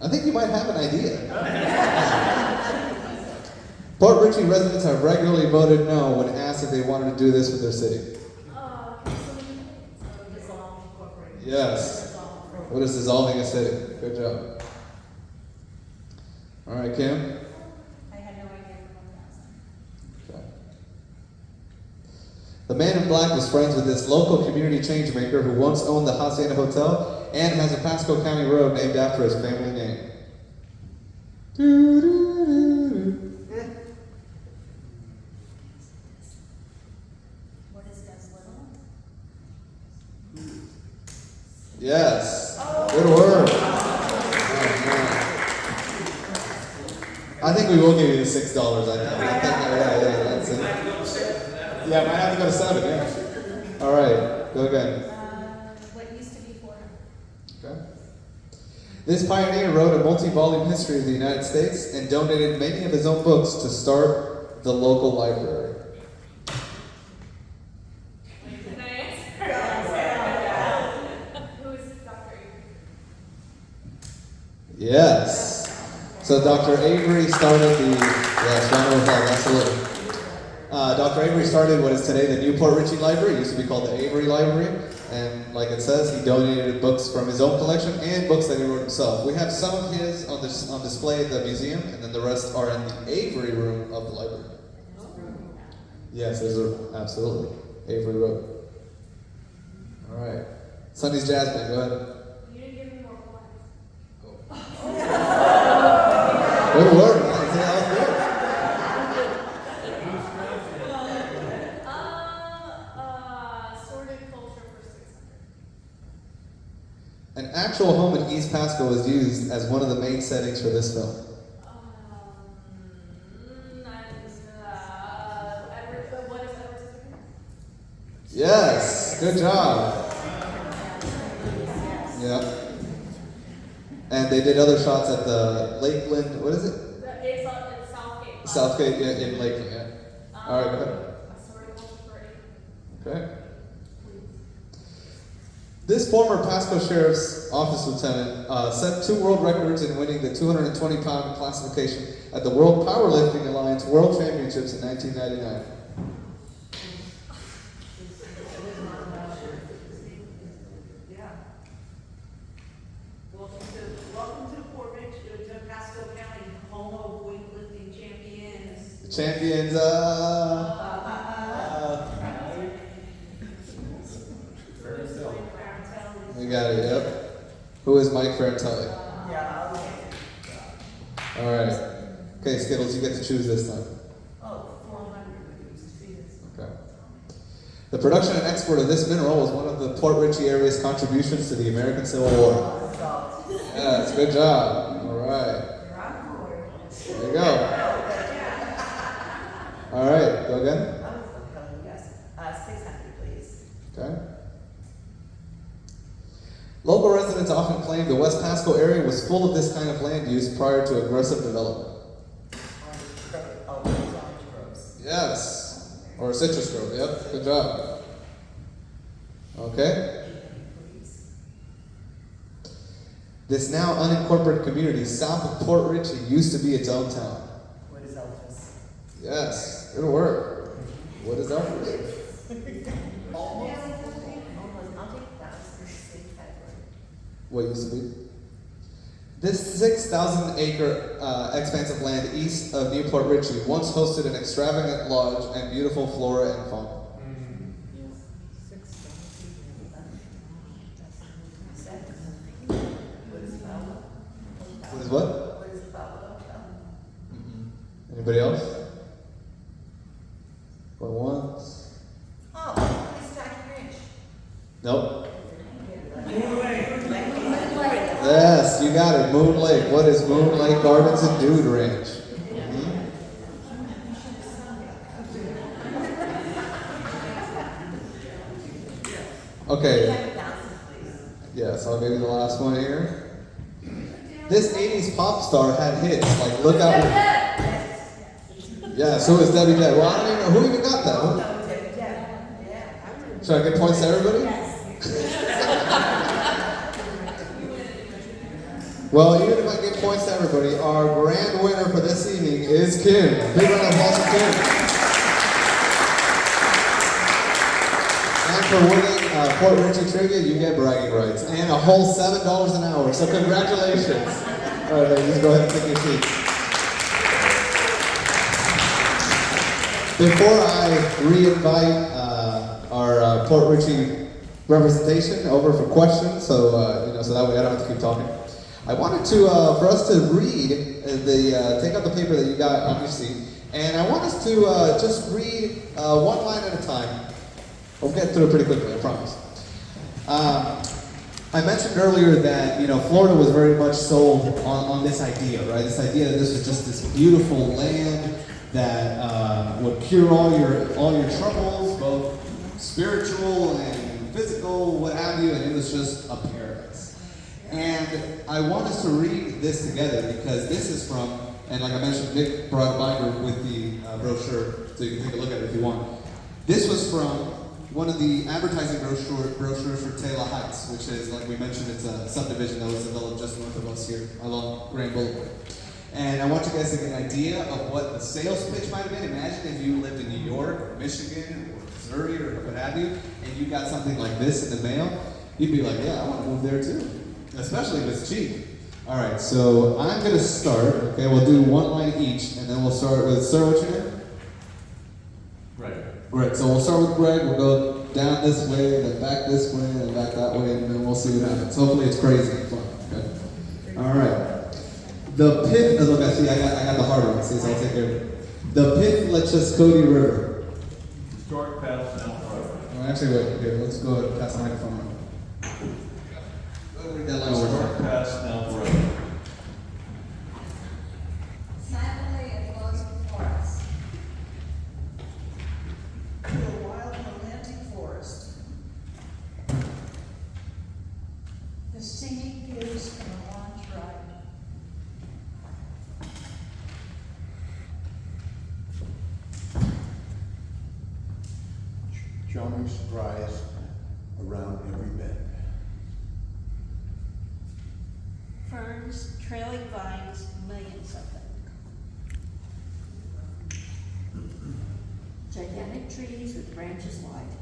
I think you might have an idea. Port Richey residents have regularly voted no when asked if they wanted to do this with their city. Yes. What is dissolving a city? Good job. All right, Kim. I had no idea for 1,000. Okay. The man in black was friends with this local community change maker who once owned the Hacienda Hotel and has a Pasco County road named after his family name. What is Gus Little? Yes. Good work. Oh, I think we will give you the $6. I think. Yeah, that's it. Yeah, might have to go to 7. Yeah. All right, go again. What used to be 400? Okay. This pioneer wrote a multi-volume history of the United States and donated many of his own books to start the local library. Can I answer? Who is Dr. Avery? Yes. So Dr. Avery started the, yes, round of applause, absolutely. Dr. Avery started what is today the New Port Richey Library. It used to be called the Avery Library. And like it says, he donated books from his own collection and books that he wrote himself. We have some of his on display at the museum, and then the rest are in the Avery room of the library. Yes, absolutely. Avery Road. All right. Sonny's Jazz Band, go ahead. You didn't give me more points. Good work, man. That was good. Sorted culture for 600. An actual home in East Pasco was used as one of the main settings for this film. What is Edward's? Yes, good job. Yeah. And they did other shots at the Lakeland, what is it? It's Southgate. Southgate, yeah, in Lakeland, yeah. All right, go ahead. Sorted culture for 800. Okay. This former Pasco Sheriff's Office lieutenant set 2 world records in winning the 220-pound classification at the World Powerlifting Alliance World Championships in 1999. Welcome to Port Richey, to Pasco County, home of weightlifting champions. The champions, we got it, yep. Who is Mike Ferrantelli? Yeah, All right. Okay, Skittles, you get to choose this time. Oh, 400 would use fees. Okay. The production and export of this mineral was one of the Port Richey area's contributions to the American Civil War. Yes, good job. All right. You're on board. There you go. All right, go again. Yes, 600, please. Okay. Local residents often claim the West Pasco area was full of this kind of land use prior to aggressive development. Oh, orange groves. Yes. Or a citrus grove, yep, good job. Okay. This now unincorporated community south of Port Richey used to be its own town. What is Elphus? Yes, good work. What is Elford? Almost, I'll take that as the same category. What used to be? This 6,000 acre expanse of land east of New Port Richey once hosted an extravagant lodge and beautiful flora and fauna. What is what? What is Palo? Anybody else? Going once? Oh, it's Tacky Ranch. Nope. Yes, you got it. Moon Lake. What is Moon Lake Gardens and Dude Ranch? Okay. Yes, I'll give you the last one here. This 80s pop star had hits like Look Out. Yeah, so is Debbie Dead. Well, I don't even know who even got that. Should I get points to everybody? Well, even if I give points to everybody, our grand winner for this evening is Kim. Big round of applause for Kim. And for winning Port Richey Trivia, you get bragging rights and a whole $7 an hour. So congratulations. All right, ladies, go ahead and take your seats. Before I re-invite our Port Richey representation over for questions, so so that way I don't have to keep talking. I wanted to for us to read take out the paper that you got on your seat, and I want us to just read one line at a time. We'll get through it pretty quickly, I promise. I mentioned earlier that Florida was very much sold on this idea, right? This idea that this was just this beautiful land that would cure all your troubles, both spiritual and physical, what have you, and it was just a paradise. And I want us to read this together because this is from, and like I mentioned, Nick brought a binder with the brochure, so you can take a look at it if you want. This was from one of the advertising brochures for Taylor Heights, which is, like we mentioned, it's a subdivision that was developed just north of us here along Grand Boulevard. And I want you guys to get an idea of what the sales pitch might have been. Imagine if you lived in New York or Michigan or Missouri or what have you, and you got something like this in the mail. You'd be like, yeah, I want to move there too, especially if it's cheap. All right, so I'm going to start. Okay, we'll do one line each, and then we'll start with, sir, what's your name? Greg. So we'll start with Greg. We'll go down this way, then back this way, and back that way, and then we'll see what happens. Hopefully it's crazy and fun. Okay. All right. The Pith. Look, I see. I got the hard one. See, so I'll take care of it. The Pith Cody River. Historic Pass Now Road. Oh, actually, wait. Here, let's go ahead and pass the microphone on. Go ahead and read that line over. Historic Pass Now Road. Silently it flows before us. Through a wild romantic forest. The scenic views from a launch ride. Charming surprise around every bend. Ferns, trailing vines, millions of them. Gigantic trees with branches wide.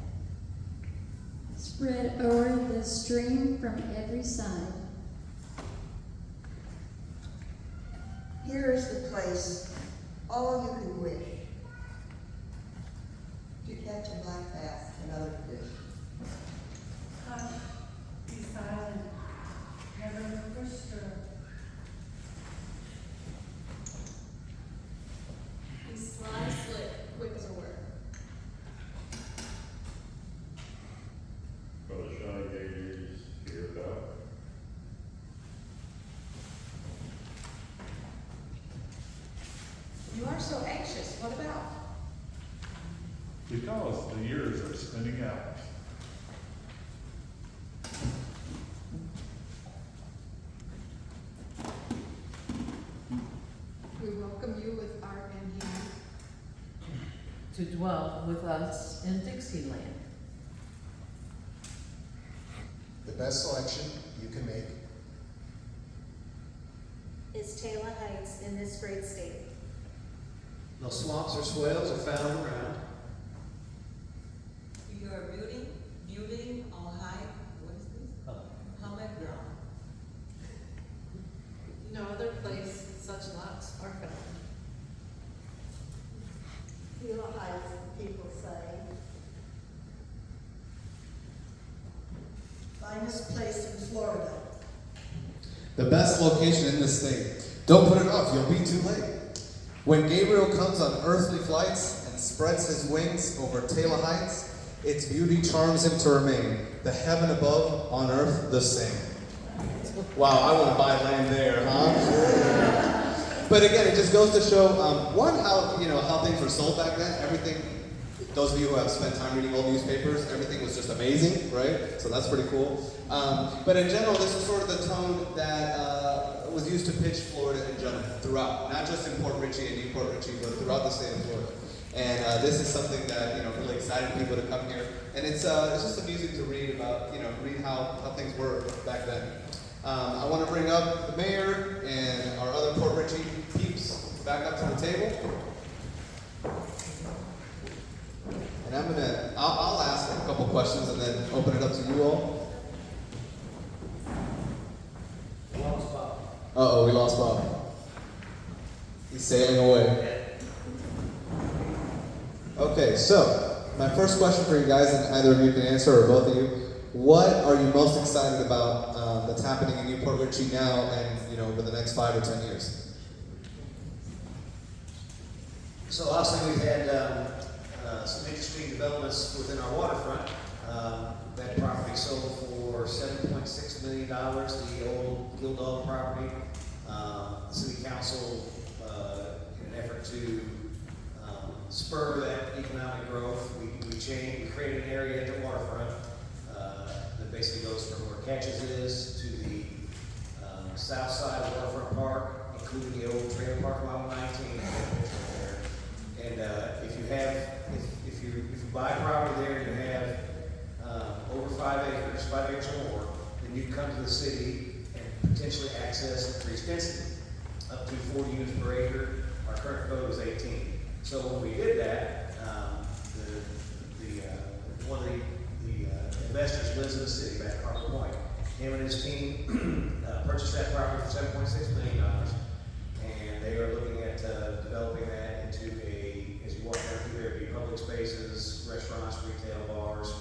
Spread o'er the stream from every side. Here is the place, all you can wish. To catch a black bass and other fish. Hush, be silent, never push through. so anxious? What about? Because the years are spinning out. We welcome you with art in hand. To dwell with us in Dixieland. The best selection you can make. Is Taylor Heights in this great state? No swamps or swales are found around. Your building on high, what is this? High ground. No other place such lots are found. Taylor Heights, people say. Finest place in Florida. The best location in the state. Don't put it off, you'll be too late. When Gabriel comes on earthly flights and spreads his wings over Taylor Heights, its beauty charms him to remain. The heaven above, on earth the same. Wow, I want to buy land there, huh? But again, it just goes to show, one, how things were sold back then. Everything, those of you who have spent time reading old newspapers, everything was just amazing, right? So that's pretty cool. But in general, this is sort of the tone that was used to pitch Florida in general, throughout. Not just in Port Richey and New Port Richey, but throughout the state of Florida. And this is something that, really excited people to come here. And it's just amusing to read about, read how things were back then. I want to bring up the mayor and our other Port Richey peeps back up to the table. And I'll ask a couple questions and then open it up to you all. Uh-oh, we lost Bob. He's sailing away. Okay, so my first question for you guys, and either of you can answer or both of you, what are you most excited about that's happening in New Port Richey now and over the next 5 or 10 years? So obviously we've had some interesting developments within our waterfront. That property sold for $7.6 million, the old Gildog property. The city council, in an effort to spur that economic growth, we created an area at the waterfront that basically goes from where Catches is to the south side of Waterfront Park, including the old trailer park lot 19 there. And if you buy property there and you have over 5 acres or more, then you come to the city and potentially access increased density up to 40 units per acre. Our current code is 18. So when we did that, one of the investors lives in the city back at Harbor Point. Him and his team purchased that property for $7.6 million, and they are looking at developing that into as you walk down through there, it'll be public spaces, restaurants, retail, bars,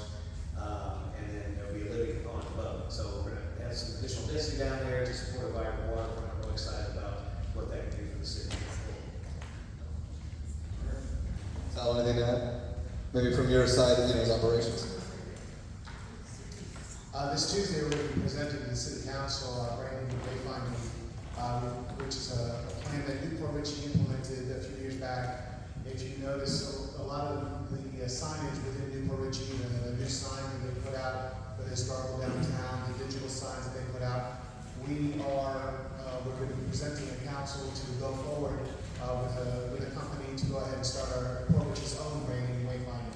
and then there'll be a living component above it. So we're going to have some additional density down there to support a vibrant waterfront. I'm really excited about what that can do for the city. Sal, anything to add? Maybe from your side, as operations. This Tuesday, we're going to be presenting to the City Council a brand new wayfinding, which is a plan that New Port Richey implemented a few years back. If you notice, a lot of the signage within New Port Richey, the new sign that they put out for the historical downtown, the digital signs that they put out, we're going to be presenting a council to go forward with a company to go ahead and start our Port Richey's own branding and wayfinding.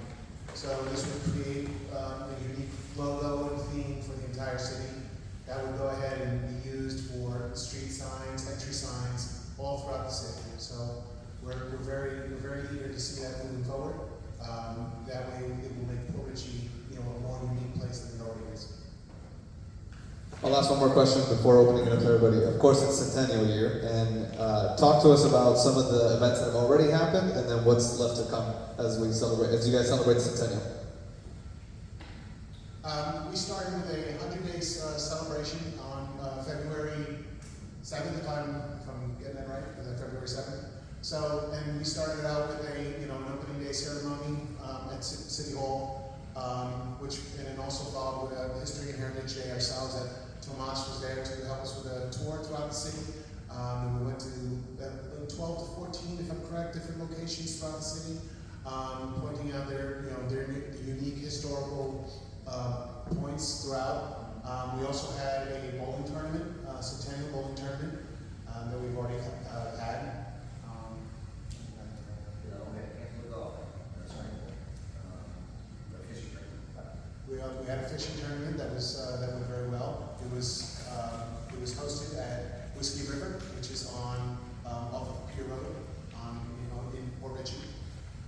So this would create a unique logo and theme for the entire city that would go ahead and be used for street signs, entry signs, all throughout the city. So we're very eager to see that moving forward. That way it will make Port Richey, a more unique place than it already is. I'll ask one more question before opening it up to everybody. Of course, it's Centennial year, and talk to us about some of the events that have already happened, and then what's left to come as you guys celebrate the Centennial. We started with a 100 days celebration on February 7th, if I'm getting that right. Was that February 7th? So, and we started out with an opening day ceremony at City Hall, and then also followed with a History and Heritage Day ourselves. Tomas was there to help us with a tour throughout the city. And we went to 12 to 14, if I'm correct, different locations throughout the city, pointing out their unique historical points throughout. We also had a bowling tournament, Centennial Bowling Tournament, that we've already had. We had a fishing tournament that went very well. It was hosted at Whiskey River, which is on off of Pier Road in Port Richey.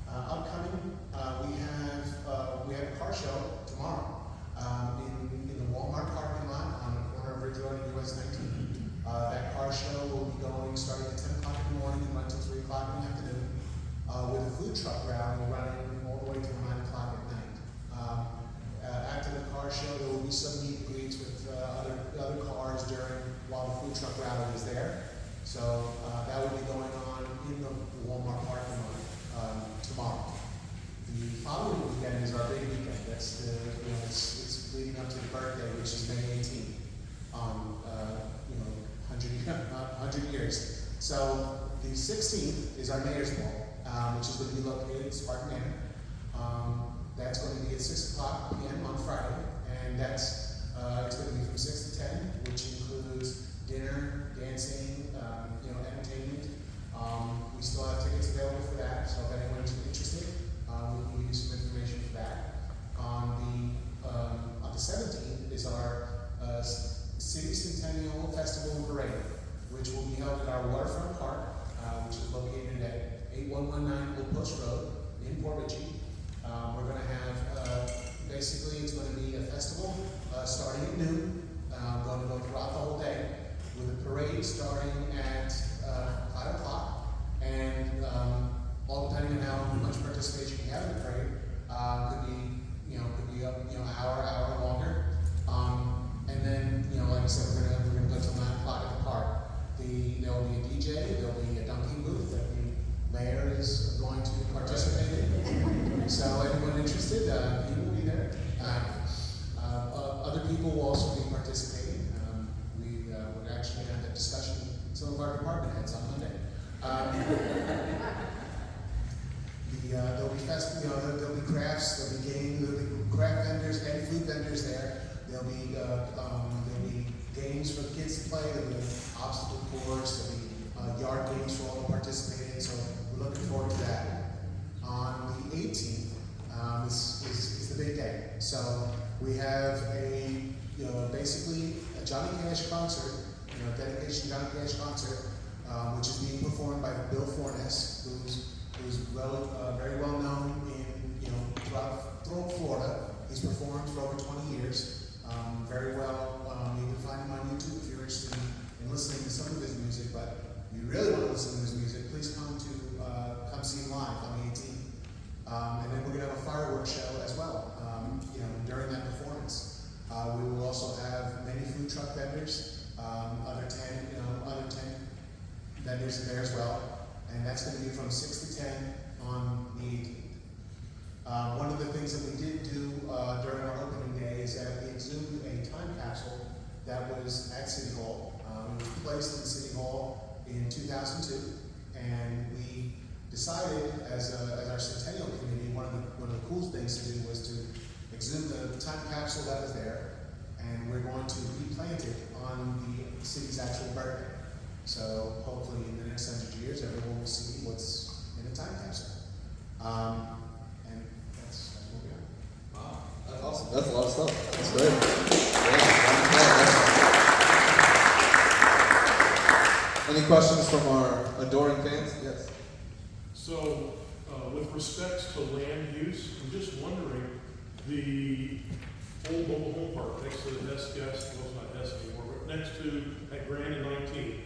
Upcoming, we have a car show tomorrow in the Walmart parking lot on the corner of Ridge Road and US 19. That car show will be going starting at 10 o'clock in the morning and run until 3 o'clock in the afternoon, with a food truck rally running all the way till 9 o'clock at night. After the car show, there will be some meet and greets with other cars while the food truck rally is there. So that will be going on in the Walmart parking lot tomorrow. The following weekend is our big weekend. That's it's leading up to the birthday, which is May 18th. 100 years. So the 16th is our Mayor's Ball, which is going to be located at Spartan Manor. That's going to be at 6 o'clock p.m. on Friday, and it's going to be from 6 to 10, which includes dinner, dancing, entertainment. We still have tickets available for that, so if anyone's interested, we can give you some information for that. On the 17th is our City Centennial Festival and Parade, which will be held at our waterfront park, which is located at 8119 Old Post Road in Port Richey. We're going to have, basically it's going to be a festival starting at noon, going to go throughout the whole day, with a parade starting at 5 o'clock, and all depending on how much participation you have in the parade, could be an hour longer. And then, like I said, we're going to go till 9 o'clock at the park. There will be a DJ, there will be a dunking booth that the mayor is going to participate in. So anyone interested, he will be there. Other people will also be participating. We're actually going to have that discussion with some of our department heads on Monday. There'll be there'll be crafts, there'll be games, there'll be craft vendors and food vendors there. There'll be games for the kids to play. There'll be an obstacle course. There'll be yard games for all the participating. So we're looking forward to that. On the 18th is the big day. So we have basically a Johnny Cash concert, dedication Johnny Cash concert, which is being performed by Bill Fornes, who's very well known throughout Florida. He's performed for over 20 years. Very well. You can find him on YouTube if you're interested in listening to some of his music. But if you really want to listen to his music, please come see him live on the 18th. And then we're going to have a fireworks show as well. During that performance, we will also have many food truck vendors, other 10 vendors there as well. And that's going to be from 6 to 10 on the 18th. One of the things that we did do during our opening day is that we exhumed a time capsule that was at City Hall. It was placed in City Hall in 2002, and we decided as our Centennial community, one of the cool things to do was to exhume the time capsule that was there, and we're going to replant it on the city's actual birthday. So hopefully in the next 100 years, everyone will see what's in a time capsule. And that's what we got. Wow, that's awesome. That's a lot of stuff. That's great. Any questions from our adoring fans? Yes. So, with respect to land use, I'm just wondering, the old mobile home park next to the Nest Guest, well, it's not Nest anymore, but next to, at Grand and 19,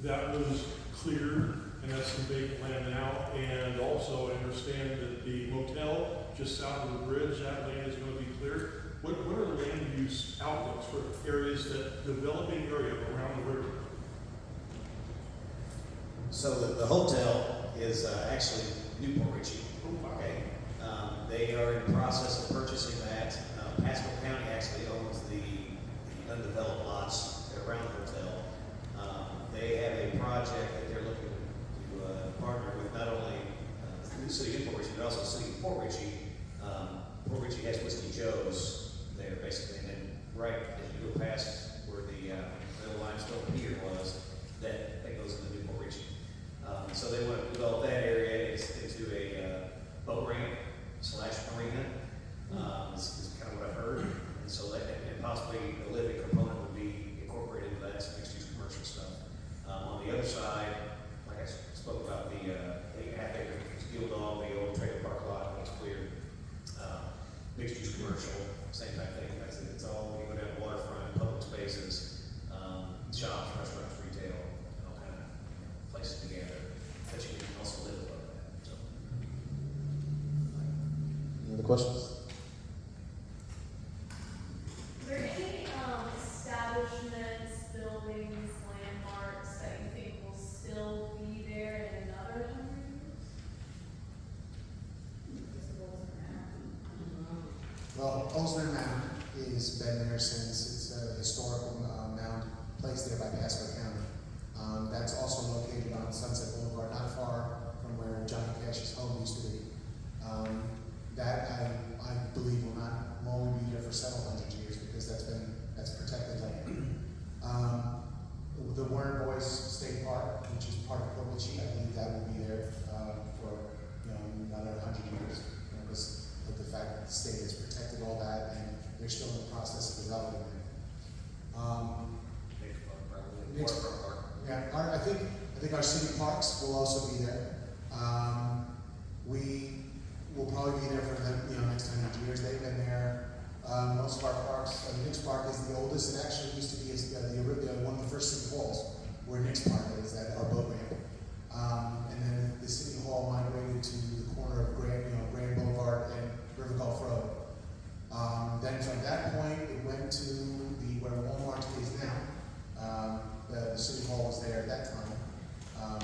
that was cleared, and that's some big land now, and also I understand that the motel just south of the bridge, that land is going to be cleared. What are the land use outlooks for areas, that developing area around the river? So the hotel is actually Newport Richey. Okay. They are in the process of purchasing that. Pasco County actually owns the undeveloped lots around the hotel. They have a project that they're looking to partner with not only the city of Port Richey, but also the city of Port Richey. Port Richey has Whiskey Joe's there basically, and then right as you go past where the little limestone pier was, that goes into New Port Richey. So they want to develop that area into a boat ramp / marina. Is kind of what I've heard, and so that and possibly the living component would be incorporated into that mixed-use commercial stuff. On the other side, like I spoke about the 8.5 acre steel dog, the old trailer park lot that's cleared, mixed-use commercial, same type of thing. It's all you go down the waterfront, public spaces, shops, restaurants, retail, and all kind of places together that you can also live above that. So. Any other questions? Are there any establishments, buildings, landmarks that you think will still be there in another 100 years? Well, Oldsmar Mound has been there since it's a historical mound placed there by Pasco County. That's also located on Sunset Boulevard, not far from where Johnny Cash's home used to be. That I believe will only be there for several hundred years because that's protected land. The Warner Boys State Park, which is part of Port Richey, I believe that will be there for another 100 years because of the fact that the state has protected all that and they're still in the process of developing it. Yeah, I think our city parks will also be there. We will probably be there for the next 100 years. They've been there. Most of our parks, Nick's Park is the oldest. It actually used to be one of the first city halls where Nick's Park is, at our boat ramp. And then the city hall migrated to the corner of Grand Boulevard and River Gulf Road. Then from that point, it went to where Walmart is now. The city hall was there at that time.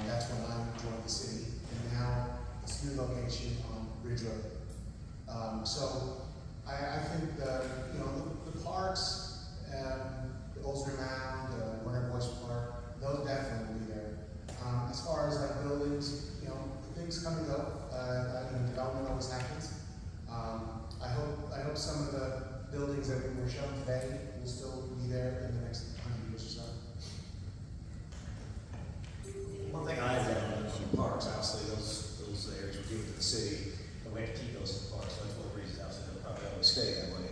That's when I joined the city, and now it's a new location on Ridge Road. So I think the parks, the Oldsmar Mound, Warner Boys Park, those definitely will be there. As far as like buildings, things come and go. Development always happens. I hope some of the buildings that we were shown today will still be there in the next 100 years or so. One thing I have on parks, obviously, those areas were given to the city, and we have to keep those in the parks. So that's one of the reasons, obviously, they'll probably always stay that way.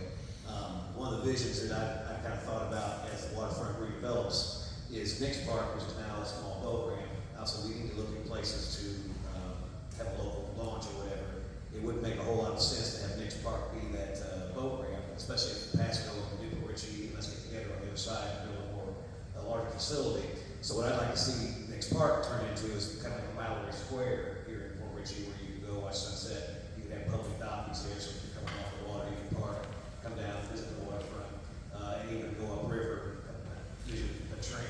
One of the visions that I kind of thought about as the waterfront redevelops is Nick's Park, which is now a small boat ramp. Also, we need to look at places to have a local launch or whatever. It wouldn't make a whole lot of sense to have Nick's Park be that boat ramp, especially if Pasco and New Port Richey, and let's get together on the other side and build a larger facility. So what I'd like to see Nick's Park turn into is kind of like a Mallory Square here in Port Richey, where you can go watch sunset. You can have public dockies there, so if you're coming off the water, you can park, come down, visit the waterfront, and even go upriver, using a train,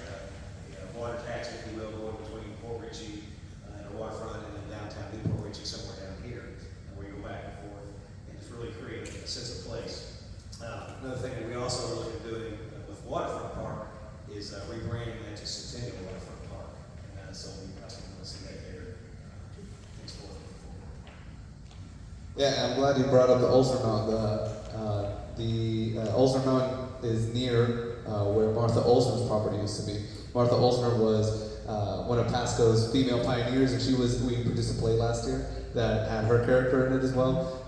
water taxi, if you will, going between Port Richey and the waterfront, and then downtown New Port Richey, somewhere down here, and where you go back and forth, and just really create a sense of place. Another thing that we also are looking at doing with Waterfront Park is rebranding that to Centennial Waterfront Park, and so we also want to see that there. Thanks for Yeah, I'm glad you brought up the Oldsmar Mound. The Oldsmar Mound is near where Martha Olsman's property used to be. Martha Olsman was one of Pasco's female pioneers, and we produced a play last year that had her character in it as well.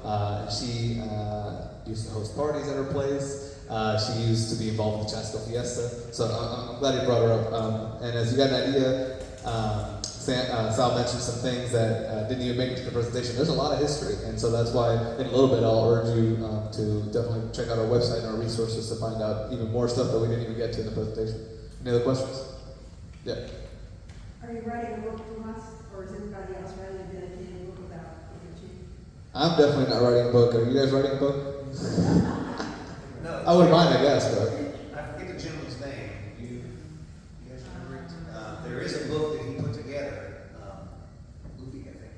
She used to host parties at her place. She used to be involved in the Chasco Fiesta. So I'm glad you brought her up. And as you got an idea, Sal mentioned some things that didn't even make it to the presentation. There's a lot of history, and so that's why in a little bit I'll urge you to definitely check out our website and our resources to find out even more stuff that we didn't even get to in the presentation. Any other questions? Yeah. Are you writing a book from us, or is anybody else writing a dedicated book about Richie? I'm definitely not writing a book. Are you guys writing a book? No. I wouldn't mind, I guess, but. I forget the gentleman's name. You guys remember it? There is a book that he put together. Luby, I think.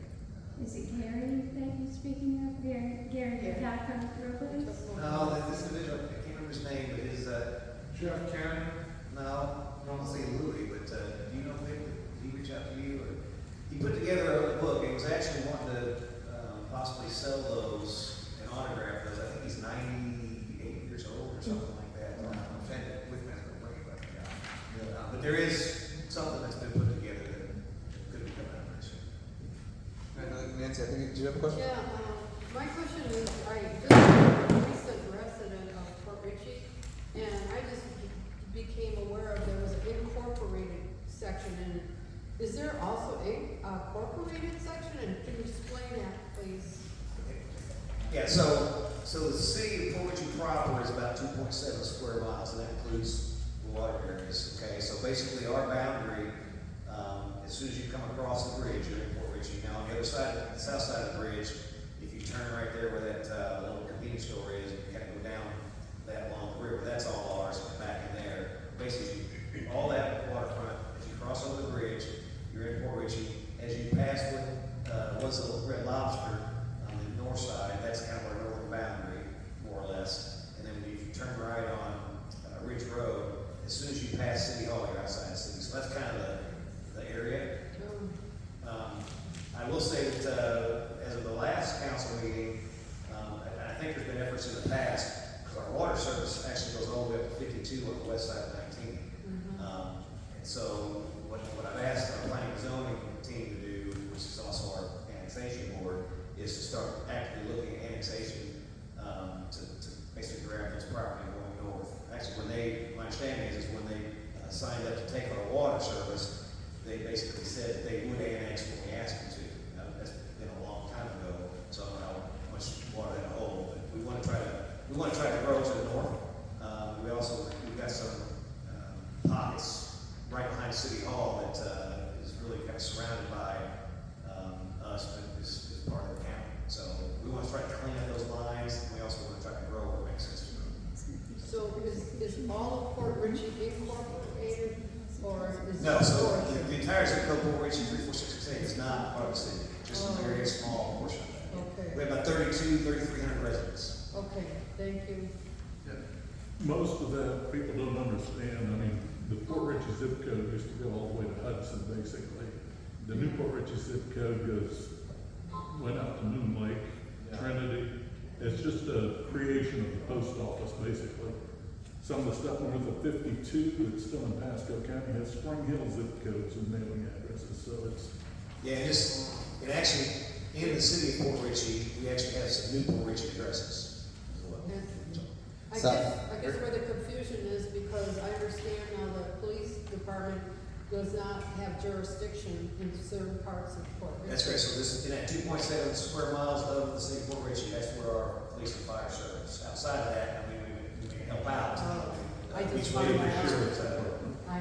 Is it Gary that you're speaking of? Gary Kakamopoulos? No, this individual, I can't remember his name, but his, Jeff Cannon? no, I don't want to say Louis, but do you know him? Did he reach out to you? Or he put together a book. He was actually wanting to possibly sell those and autograph those. I think he's 98 years old or something like that. I'm offended with me, I'm bring it back down. But there is something that's been put together that could be coming out very soon. Nancy, I think, do you have a question? Yeah, my question is, I just a recent resident of Port Richey, and I just became aware of there was an incorporated section in it. Is there also a corporated section, and can you explain that, please? Yeah, so the city of Port Richey proper is about 2.7 square miles, and that includes the water areas, okay? So basically our boundary, as soon as you come across the bridge, you're in Port Richey. Now on the other side, the south side of the bridge, if you turn right there where that little convenience store is, and you kind of go down that along the river, that's all ours, back in there. Basically, all that waterfront, as you cross over the bridge, you're in Port Richey. As you pass what was the Red Lobster on the north side, that's kind of our northern boundary, more or less. And then if you turn right on Ridge Road, as soon as you pass City Hall, you're outside the city. So that's kind of the area. I will say that as of the last council meeting, and I think there's been efforts in the past, because our water service actually goes all the way up to 52 on the west side of 19. And so what I've asked our planning and zoning team to do, which is also our annexation board, is to start actively looking at annexation to basically grab this property going north. Actually, my understanding is when they signed up to take our water service, they basically said that they would annex when we asked them to. That's been a long time ago, so I don't know how much water that hold, but we want to try to grow to the north. We've got some pockets right behind City Hall that is really kind of surrounded by us, but is part of the county. So we want to try to clean up those lines, and we also want to try to grow where it makes sense to grow. So is all of Port Richey incorporated, or is No, it so portion? the entire city of Port Richey 34668 is not part of the city, just a very small portion. Okay, We have about 3,300 residents. okay, thank you. Most of that people don't understand. I mean, the Port Richey zip code used to go all the way to Hudson, basically. The new Port Richey zip code went out to Moon Lake, Trinity. It's just a creation of the post office, basically. Some of the stuff north of 52 that's still in Pasco County has Spring Hill zip codes and mailing addresses, so it's. Yeah, and actually, in the city of Port Richey, we actually have some new Port Richey addresses as well. I guess where the confusion is, because I understand now the police department does not have jurisdiction in certain parts of Port Richey. That's great. So this is in that 2.7 square miles of the city of Port Richey. That's where our police and fire service. Outside of that, I mean, we can help out. I just Each way to find make that sure out. that I know.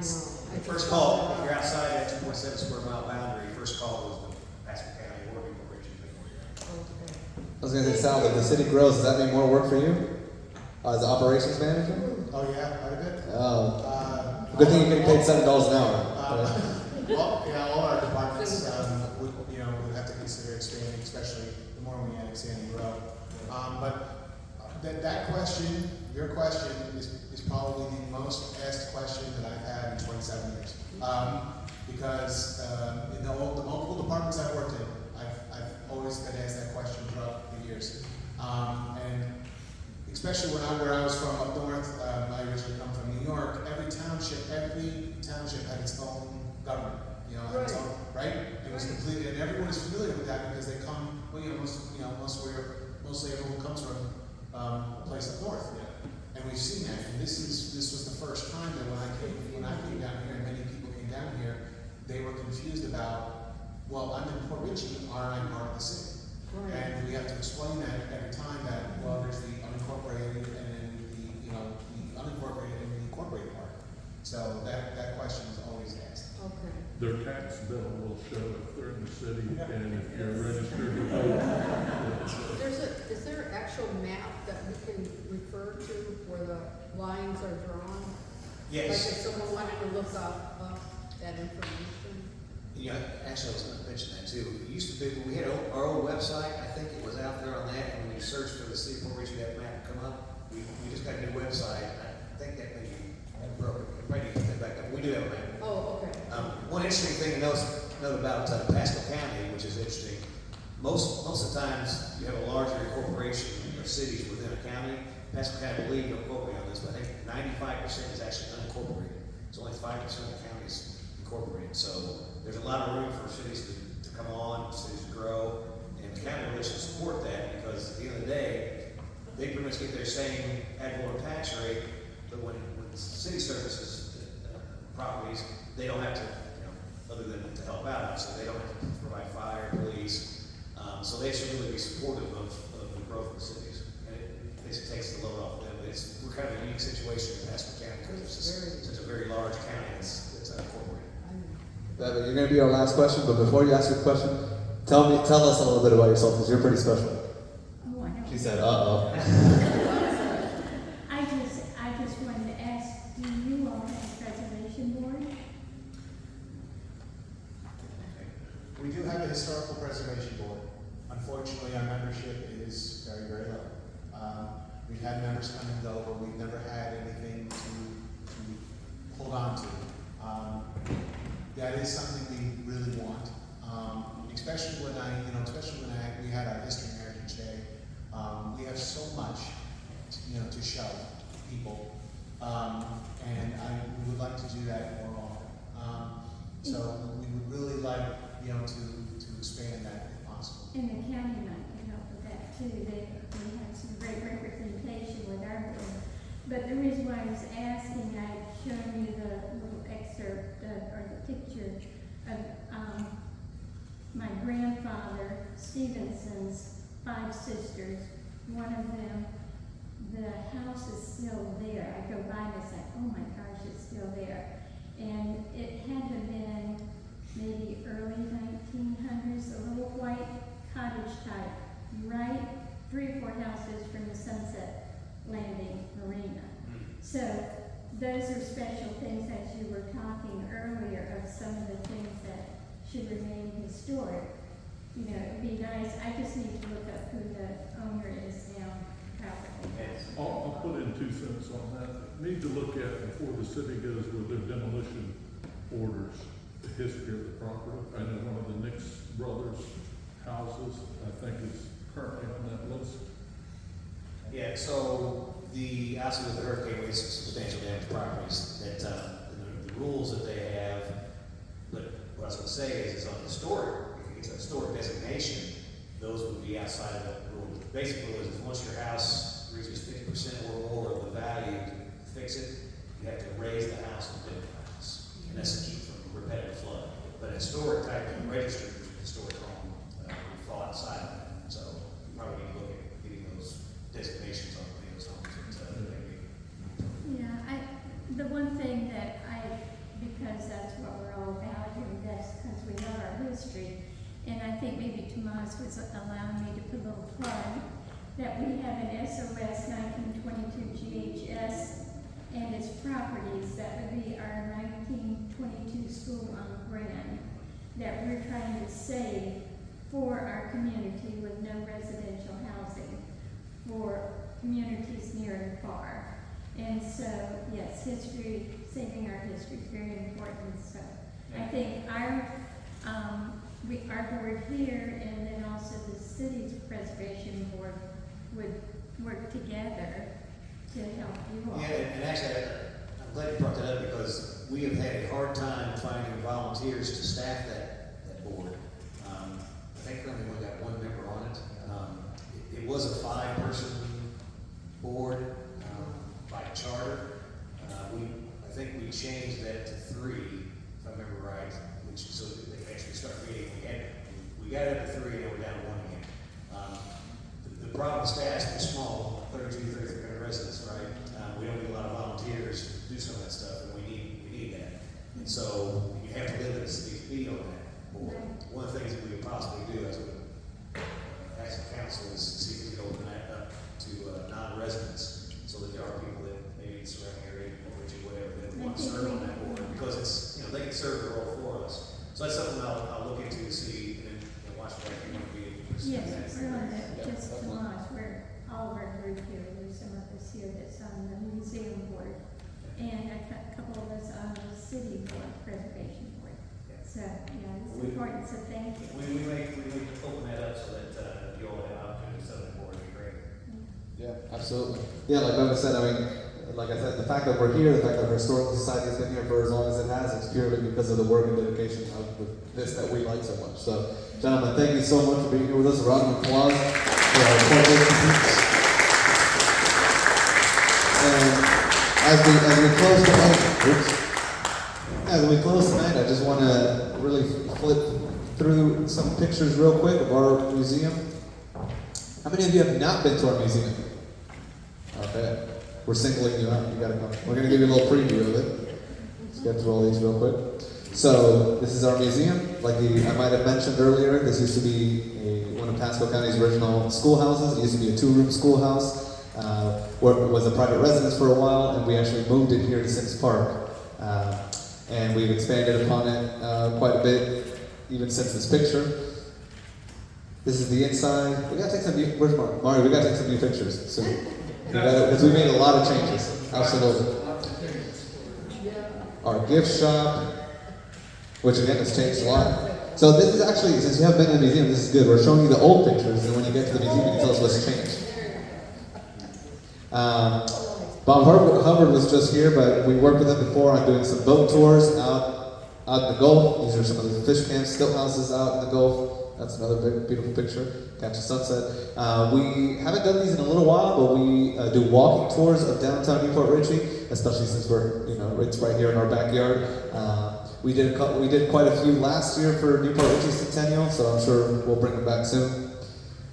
first call, if you're outside that 2.7 square mile boundary, first call was the Pasco County or Port Richey. Okay. I was going to say, Sal, if the city grows, does that mean more work for you? As an operations manager? Oh, yeah, quite a bit. Good thing you're getting paid $7 an hour. Well, yeah, all our departments, would have to consider expanding, especially the more we expand and grow. But that question, your question, is probably the most asked question that I've had in 27 years. Because in the multiple departments I've worked in, I've always been asked that question throughout the years. And especially where I was from up north, I originally come from New York. Every township had its own government. Had its own, right? It was completely, and everyone is familiar with that because they come. Mostly everyone comes from a place up north, and we've seen that. And this was the first time that when I came down here, and many people came down here, they were confused about, well, I'm in Port Richey, are I part of the city? Right. And we have to explain that every time that, well, there's the unincorporated and then the unincorporated and the incorporated part. So that question is always asked. Okay. Their tax bill will show if they're in the city and if you're registered to vote. Is there an actual map that we can refer to where the lines are drawn? Yes. Like if someone wanted to look up that information? Yeah, actually, I was going to mention that too. It used to be, when we had our old website, I think it was out there on that, and when you search for the city of Port Richey, that map would come up. We just got a new website. I think that maybe broke. We probably need to put that back up. We do have a map. Oh, okay. One interesting thing to note note about Pasco County, which is interesting. Most of the times, you have a larger incorporation of cities within a county. Pasco County, I believe, don't quote me on this, but I think 95% is actually unincorporated. It's only 5% of the counties incorporated. So there's a lot of room for cities to come on, cities to grow, and the county really should support that, because at the end of the day, they pretty much get their same ad valorem tax rate, but when city services properties, they don't have to, other than to help out, so they don't have to provide fire, police. So they should really be supportive of the growth of the cities. And it basically takes the load off them. But we're kind of a unique situation in Pasco County because it's such a very large county that's unincorporated. Bevan, you're going to be our last question, but before you ask your question, tell us a little bit about yourself, because you're pretty special. Oh, I know. She said, uh-oh. I just wanted to ask, do you all have a preservation board? We do have a historical preservation board. Unfortunately, our membership is very, very low. We've had members come and go, but we've never had anything to hold on to. That is something we really want, especially when we had our History and Heritage Day. We have so much, to show people, and we would like to do that more often. So we would really like, to expand that if possible. And the county might can help with that too. They have some great representation with our board. But the reason why I was asking, I've shown you the little excerpt or the picture of my grandfather Stevenson's 5 sisters. One of them, the house is still there. I go by and it's like, oh my gosh, it's still there. And it had to have been maybe early 1900s, a little white cottage type, right 3 or 4 houses from the Sunset Landing Marina. So those are special things, as you were talking earlier, of some of the things that should remain historic. It'd be nice. I just need to look up who the owner is now. I'll put in 2 cents on that. Need to look at, before the city goes with their demolition orders, the history of the property. I know one of the Nix brothers' houses, I think, is currently on that list. Yeah, so obviously with the hurricane, we have substantial damage properties that, the rules that they have, but what I was gonna say is on historic, if it's a historic designation, those would be outside of that rule. The basic rule is once your house reaches 50% or more of the value to fix it, you have to raise the house and build the house. And that's to keep from repetitive flood. But historic type of registered historic home, would fall outside of that. So you probably need to look at getting those designations on those homes that maybe. Yeah, the one thing that because that's what we're all about here, that's because we know our history, and I think maybe Tomas was allowing me to put a little plug, that we have an SOS 1922 GHS and its properties. That would be our 1922 school on Grand that we're trying to save for our community with no residential housing for communities near and far. And so, yes, history, saving our history is very important. So I think our board here and then also the city's preservation board would work together to help you all. Yeah, and actually, I'm glad you brought that up because we have had a hard time finding volunteers to staff that board. I think currently we've got 1 member on it. It was a 5-person board by charter. I think we changed that to 3, if I remember right, so they could actually start meeting. We got it up to 3 and we're down to 1 again. The problem with staff is small, 3,300 residents, right? We don't get a lot of volunteers to do some of that stuff, and we need that. And so you have to live in a city to be on that board. One of the things that we could possibly do as we ask the council is see if we can open that up to non-residents, so that there are people that maybe in the surrounding area, or whatever, that want to serve on that board, because it's, they can serve the role for us. So that's something I'll look into to see, and then watch that if you want to be interested in that. Yes, we're on that, just Tomas, we're all of our group here, there's some of us here that's on the museum board, and a couple of us on the city board, preservation board. So, yeah, it's We- important, so thank you. We may open that up so that, you all have opportunity to send it forward, would be great. Yeah, absolutely. Yeah, like Bevan said, I mean, like I said, the fact that we're here, the fact that our historical society has been here for as long as it has, it's purely because of the work and dedication of this that we like so much. So, gentlemen, thank you so much for being here with us. A round of applause for our Port Richey peeps. And as we close tonight, I just want to really flip through some pictures real quick of our museum. How many of you have not been to our museum? Okay. We're singling you out. You gotta come. We're gonna give you a little preview of it. Let's get through all these real quick. So this is our museum. Like I might have mentioned earlier, this used to be one of Pasco County's original schoolhouses. It used to be a 2-room schoolhouse, where it was a private residence for a while, and we actually moved it here to Sims Park. And we've expanded upon it quite a bit, even since this picture. This is the inside. We gotta take some new, where's Mario? We gotta take some new pictures soon. Because we made a lot of changes. Absolutely. Our gift shop, which again has changed a lot. So this is actually, since you haven't been in the museum, this is good. We're showing you the old pictures, and when you get to the museum, you can tell us what's changed. Bob Hubbard was just here, but we worked with him before on doing some boat tours out in the Gulf. These are some of the fish camps, stilt houses out in the Gulf. That's another big, beautiful picture. Catch the sunset. We haven't done these in a little while, but we do walking tours of downtown Newport Richey, especially since we're, it's right here in our backyard. We did quite a few last year for Newport Richey Centennial, so I'm sure we'll bring them back soon.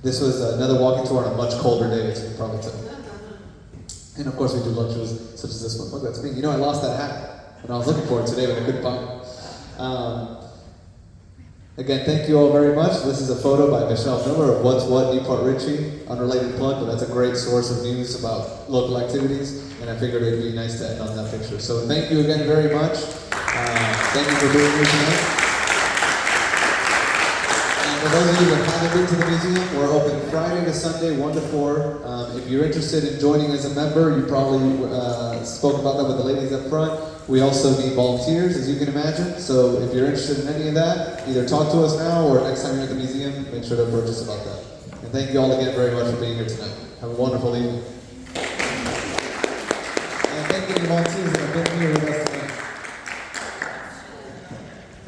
This was another walking tour on a much colder day, as you can probably tell. And of course, we do lunches such as this one. Look, that's me. I lost that hat, and I was looking for it today, but I couldn't find it. Again, thank you all very much. This is a photo by Michelle Miller of What's What Newport Richey. Unrelated plug, but that's a great source of news about local activities, and I figured it'd be nice to end on that picture. So thank you again very much. Thank you for being here tonight. And for those of you that haven't been to the museum, we're open Friday to Sunday, 1 to 4. If you're interested in joining as a member, you probably spoke about that with the ladies up front. We also need volunteers, as you can imagine. So if you're interested in any of that, either talk to us now or next time you're at the museum, make sure to approach us about that. And thank you all again very much for being here tonight. Have a wonderful evening. And thank you to the volunteers that have been here with us